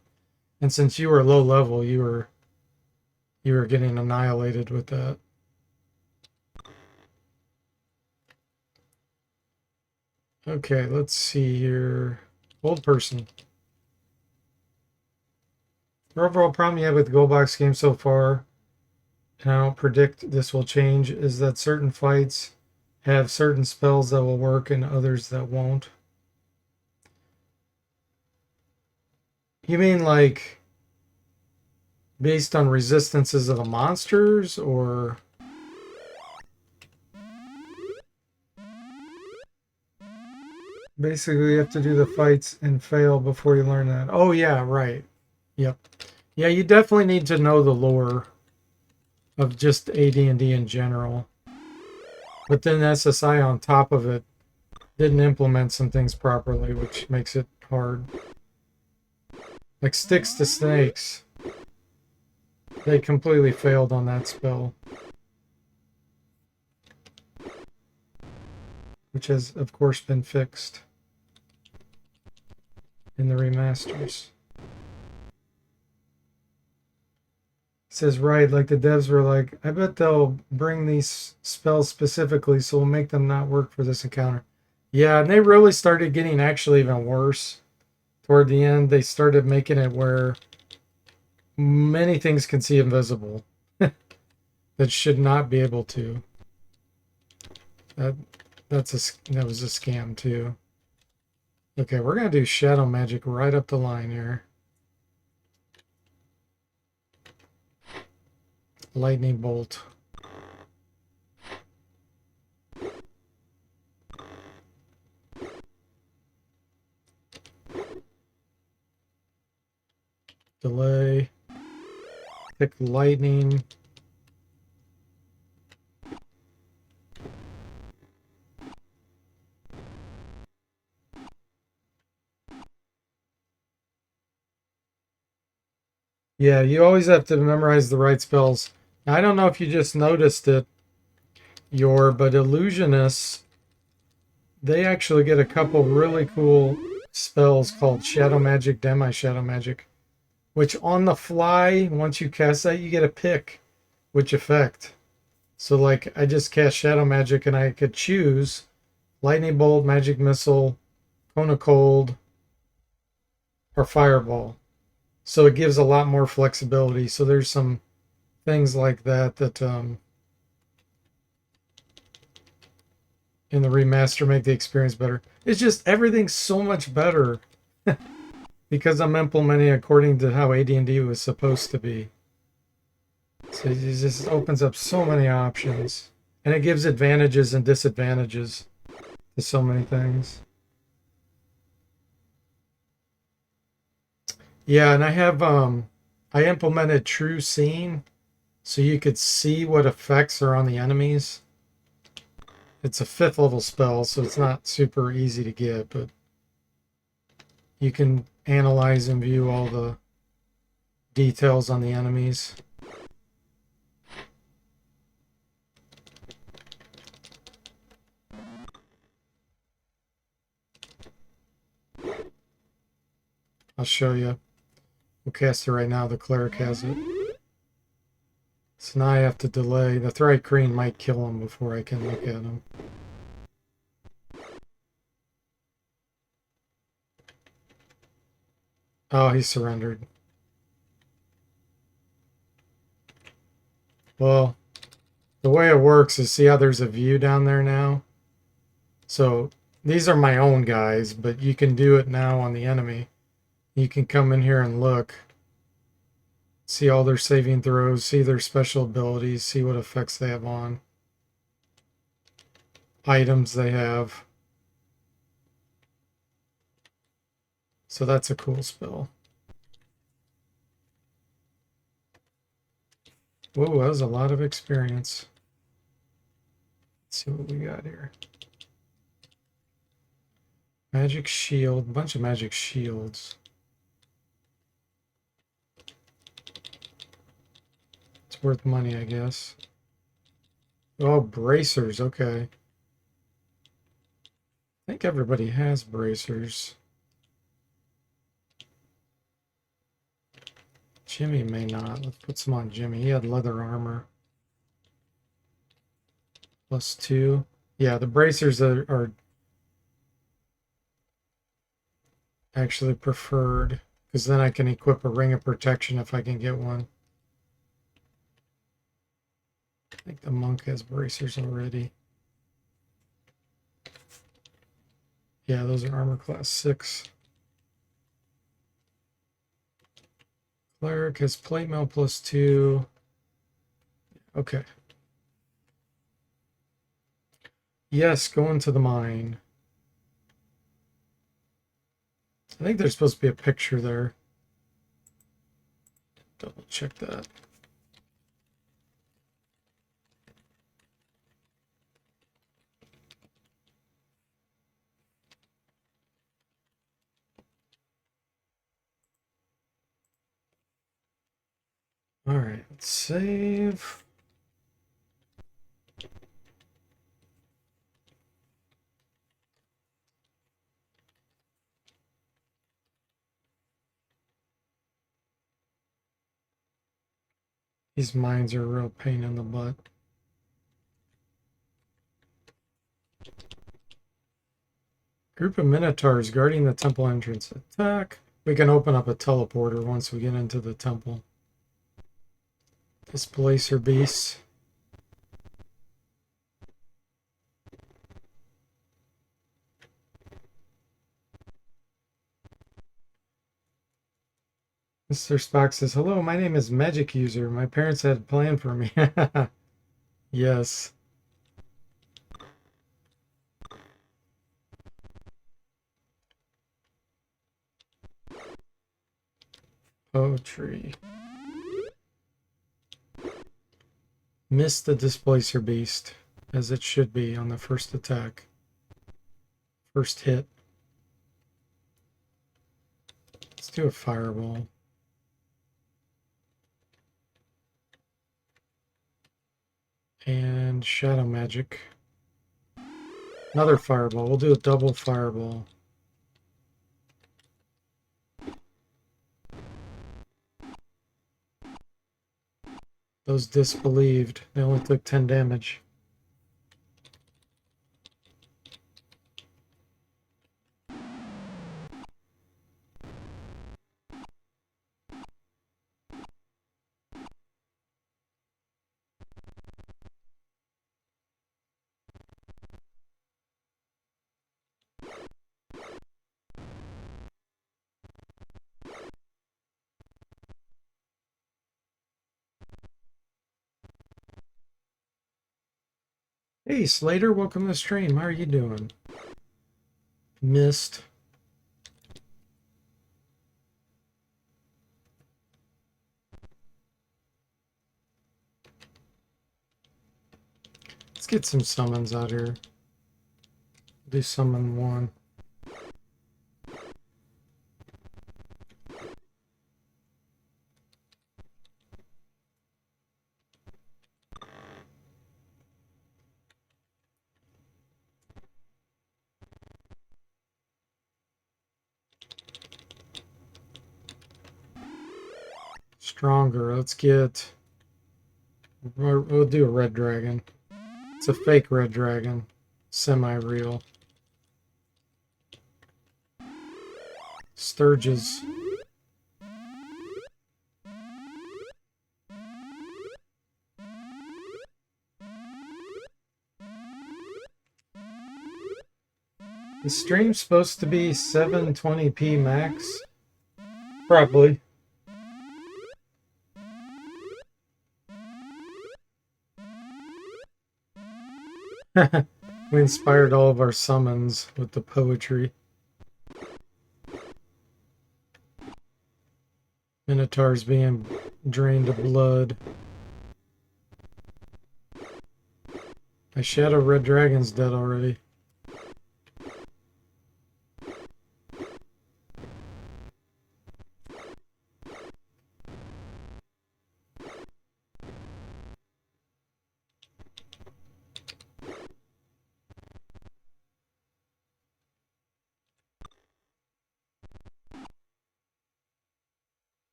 And since you were low level, you were getting annihilated with that. Okay, let's see here. Old person. The overall problem you have with the Gold Box game so far, and I don't predict this will change, is that certain fights have certain spells that will work and others that won't. You mean like based on resistances of the monsters, or? Basically, you have to do the fights and fail before you learn that. Oh, yeah, right. Yep. Yeah, you definitely need to know the lore of just AD&D in general. But then SSI on top of it didn't implement some things properly, which makes it hard. Like Sticks to Snakes. They completely failed on that spell. Which has, of course, been fixed in the remasters. It says, right, like the devs were like, I bet they'll bring these spells specifically so we'll make them not work for this encounter. Yeah, and they really started getting actually even worse. Toward the end, they started making it where many things can see invisible that should not be able to. That was a scam too. Okay, we're gonna do shadow magic right up the line here. Lightning bolt. Delay. Pick lightning. Yeah, you always have to memorize the right spells. Now, I don't know if you just noticed it, but illusionists, they actually get a couple really cool spells called shadow magic, demi-shadow magic, which on the fly, once you cast that, you get a pick which effect. So like I just cast shadow magic and I could choose lightning bolt, magic missile, cone of cold, or fireball. So it gives a lot more flexibility. So there's some things like that that in the remaster make the experience better. It's just everything's so much better because I'm implementing according to how AD&D was supposed to be. So it just opens up so many options, and it gives advantages and disadvantages to so many things. Yeah, and I implemented true seeing so you could see what effects are on the enemies. It's a 5th level spell, so it's not super easy to get, but you can analyze and view all the details on the enemies. I'll show you. We'll cast it right now. The cleric has it. So now I have to delay. The Thri-Kreen might kill him before I can look at him. Oh, he surrendered. Well, the way it works is, see how there's a view down there now? So these are my own guys, but you can do it now on the enemy. You can come in here and look. See all their saving throws, see their special abilities, see what effects they have on. Items they have. So that's a cool spell. Whoa, that was a lot of experience. Let's see what we got here. Magic shield, a bunch of magic shields. It's worth money, I guess. Oh, bracers, okay. I think everybody has bracers. Jimmy may not. Let's put some on Jimmy. He had leather armor. +2. Yeah, the bracers are actually preferred, because then I can equip a ring of protection if I can get one. I think the monk has bracers already. Yeah, those are armor class 6. Cleric has plate mail +2. Okay. Yes, go into the mine. I think there's supposed to be a picture there. Double check that. All right, let's save. These mines are a real pain in the butt. Group of minotaurs guarding the temple entrance. Attack. We can open up a teleporter once we get into the temple. Displacer beasts. Mr. Spock says, "Hello, my name is Magic User. My parents had a plan for me." Yes. Poetry. Miss the Displacer Beast, as it should be on the first attack. First hit. Let's do a fireball. And shadow magic. Another fireball. We'll do a double fireball. Those disbelieved, they only took 10 damage. Hey Slater, welcome to the stream. How are you doing? Missed. Let's get some summons out here. Do summon one. Stronger. Let's get... We'll do a red dragon. It's a fake red dragon. Semi-real. Sturges. The stream's supposed to be 720p max? Probably. We inspired all of our summons with the poetry. Minotaurs being drained of blood. My Shadow Red Dragon's dead already.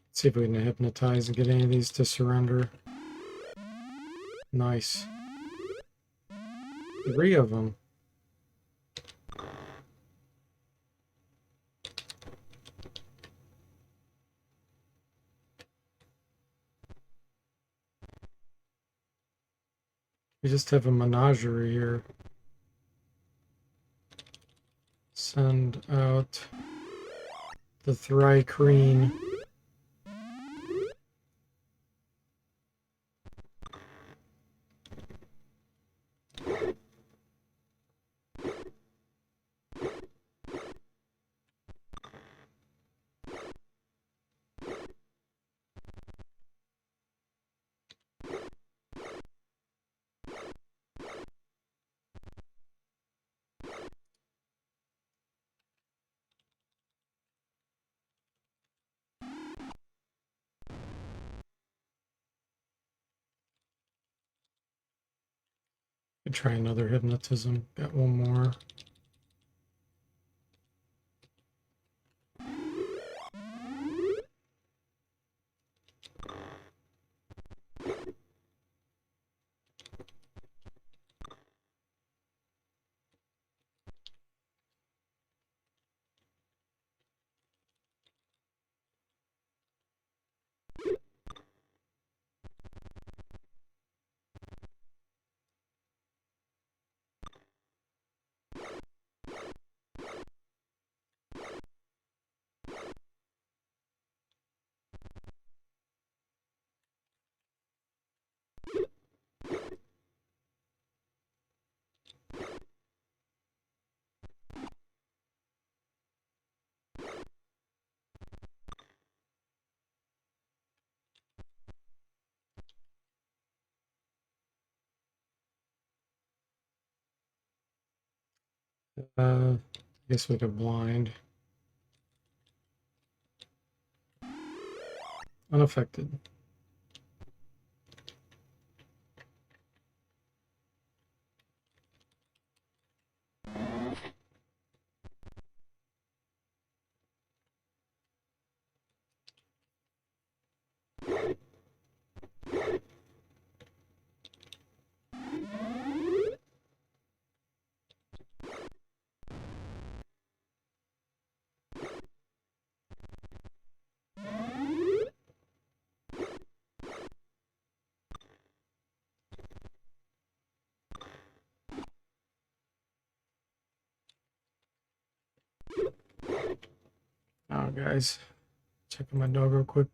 Let's see if we can hypnotize and get any of these to surrender. Nice. 3 of them. We just have a menagerie here. Send out the Thrycreen. Try another hypnotism. Got one more. I guess we could blind. Unaffected. Oh, guys, checking my dog real quick.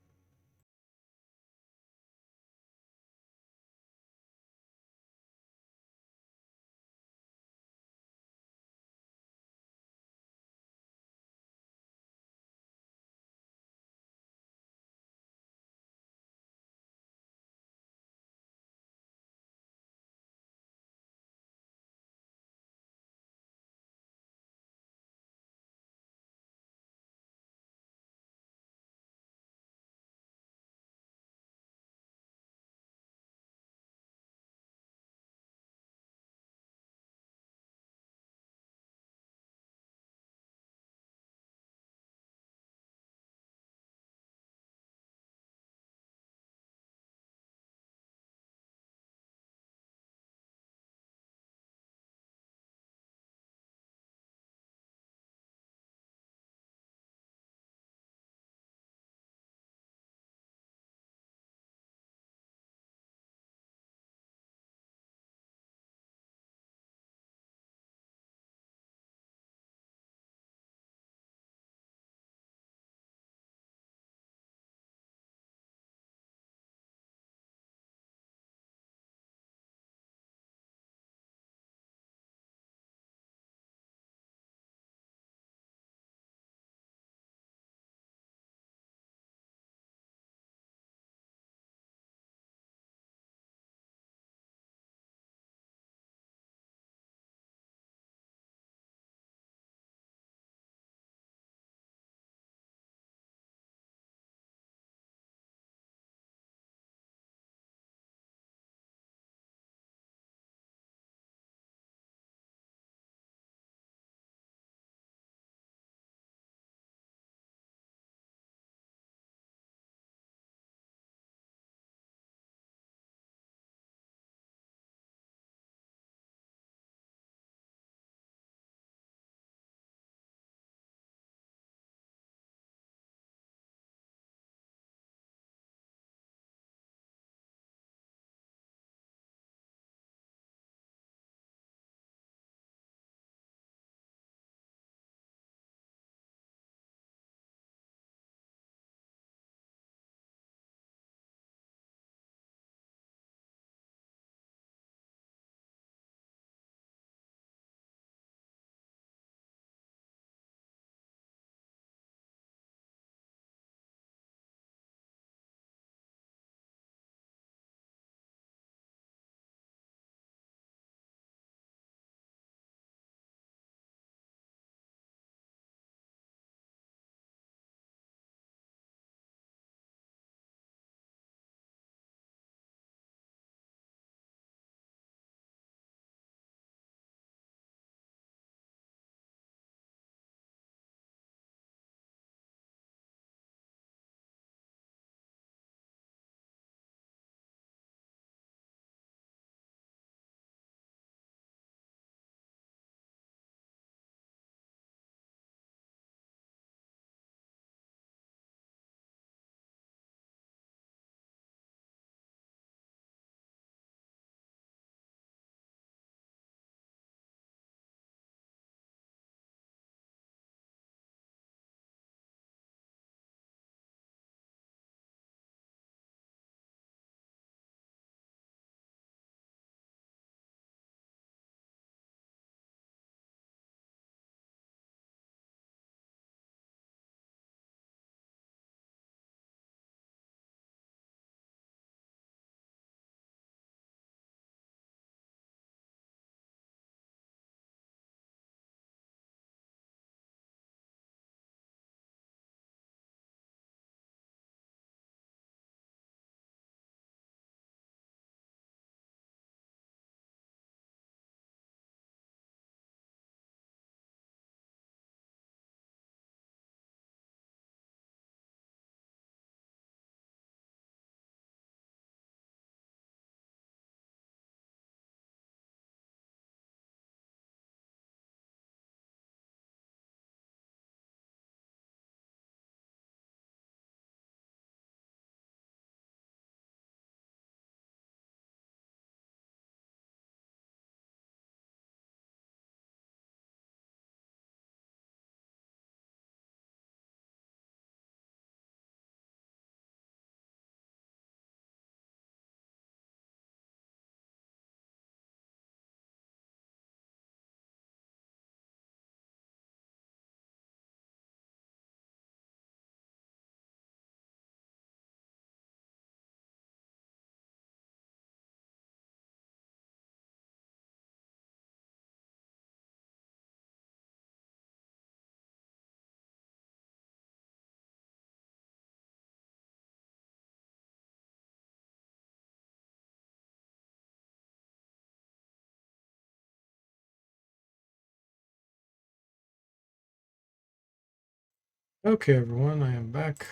Okay, everyone, I am back.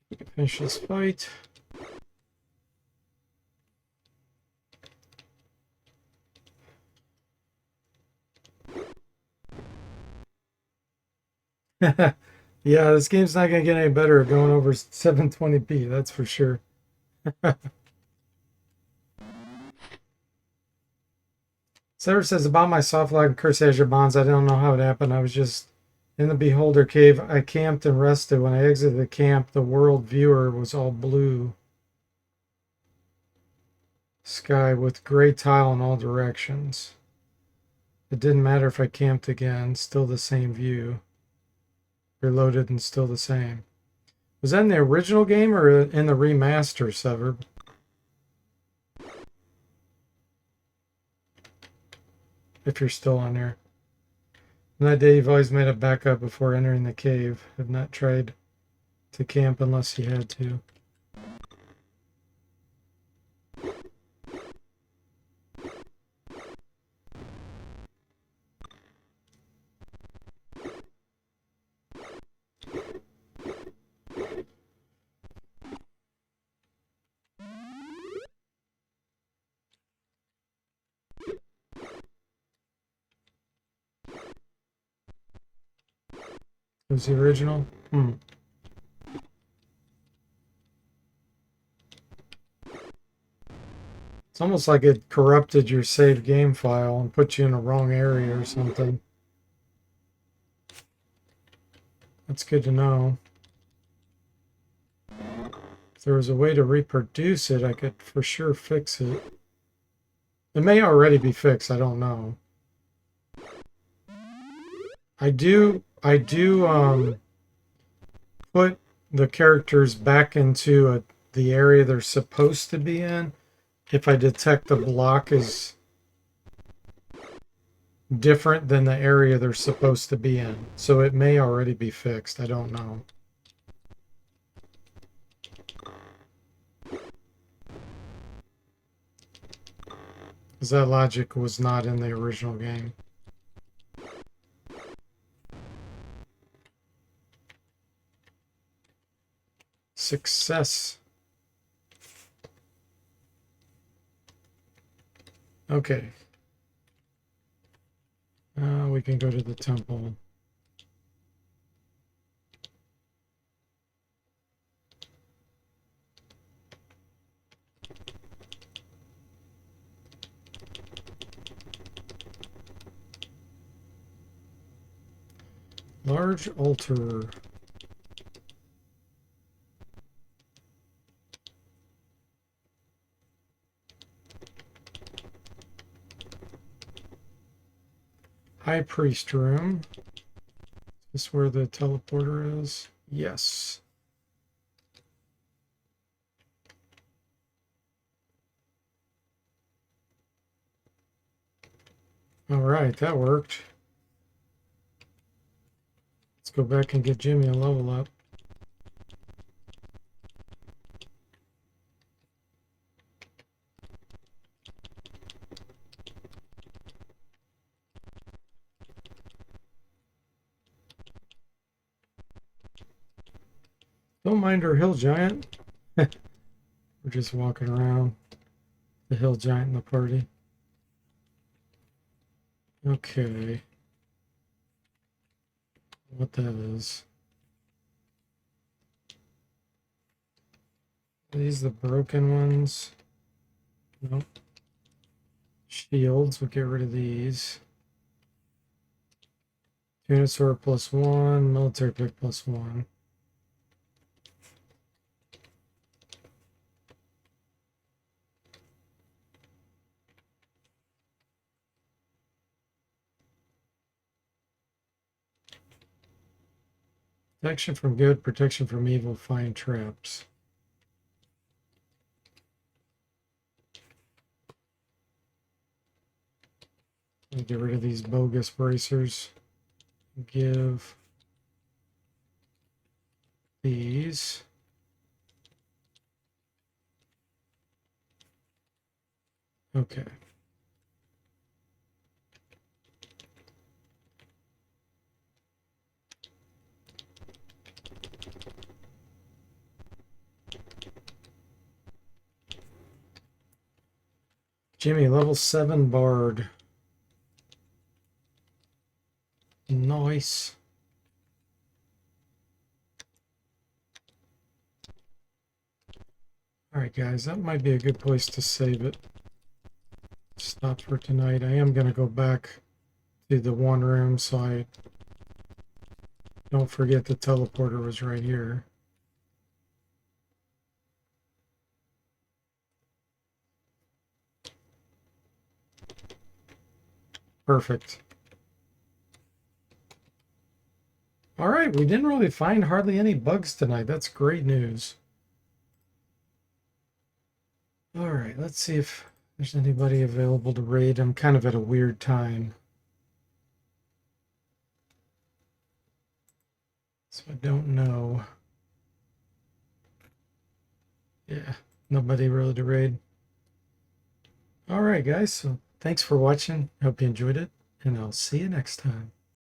We can finish this fight. Yeah, this game's not going to get any better going over 720p, that's for sure. Sarah says about my soft lock and Curse Azure Bonds, I don't know how it happened. I was just in the Beholder Cave. I camped and rested. When I exited the camp, the world viewer was all blue sky with gray tile in all directions. It didn't matter if I camped again, still the same view. Reloaded and still the same. Was that in the original game or in the remaster, Sever? If you're still on there. In that day, you've always made a backup before entering the cave. Have not tried to camp unless you had to. Was the original? It's almost like it corrupted your save game file and put you in a wrong area or something. That's good to know. If there was a way to reproduce it, I could for sure fix it. It may already be fixed, I don't know. I do put the characters back into the area they're supposed to be in if I detect the block is different than the area they're supposed to be in. So it may already be fixed. I don't know. Because that logic was not in the original game. Success. Okay. We can go to the temple. Large altar. High priest room. Is this where the teleporter is? Yes. All right, that worked. Let's go back and get Jimmy a level up. Don't mind our hill giant. We're just walking around. The hill giant in the party. Okay. What that is. Are these the broken ones? Nope. Shields, we'll get rid of these. Unit sword +1, military pick +1. Protection from good, protection from evil, find traps. I'll get rid of these bogus bracers. Give these. Okay. Jimmy, level 7 bard. Nice. Alright guys, that might be a good place to save it. Stop for tonight. I am going to go back to the one room so I don't forget the teleporter was right here. Perfect. All right, we didn't really find hardly any bugs tonight. That's great news. All right, let's see if there's anybody available to raid. I'm kind of at a weird time, so I don't know. Yeah, nobody really to raid. All right, guys, so thanks for watching. Hope you enjoyed it, and I'll see you next time.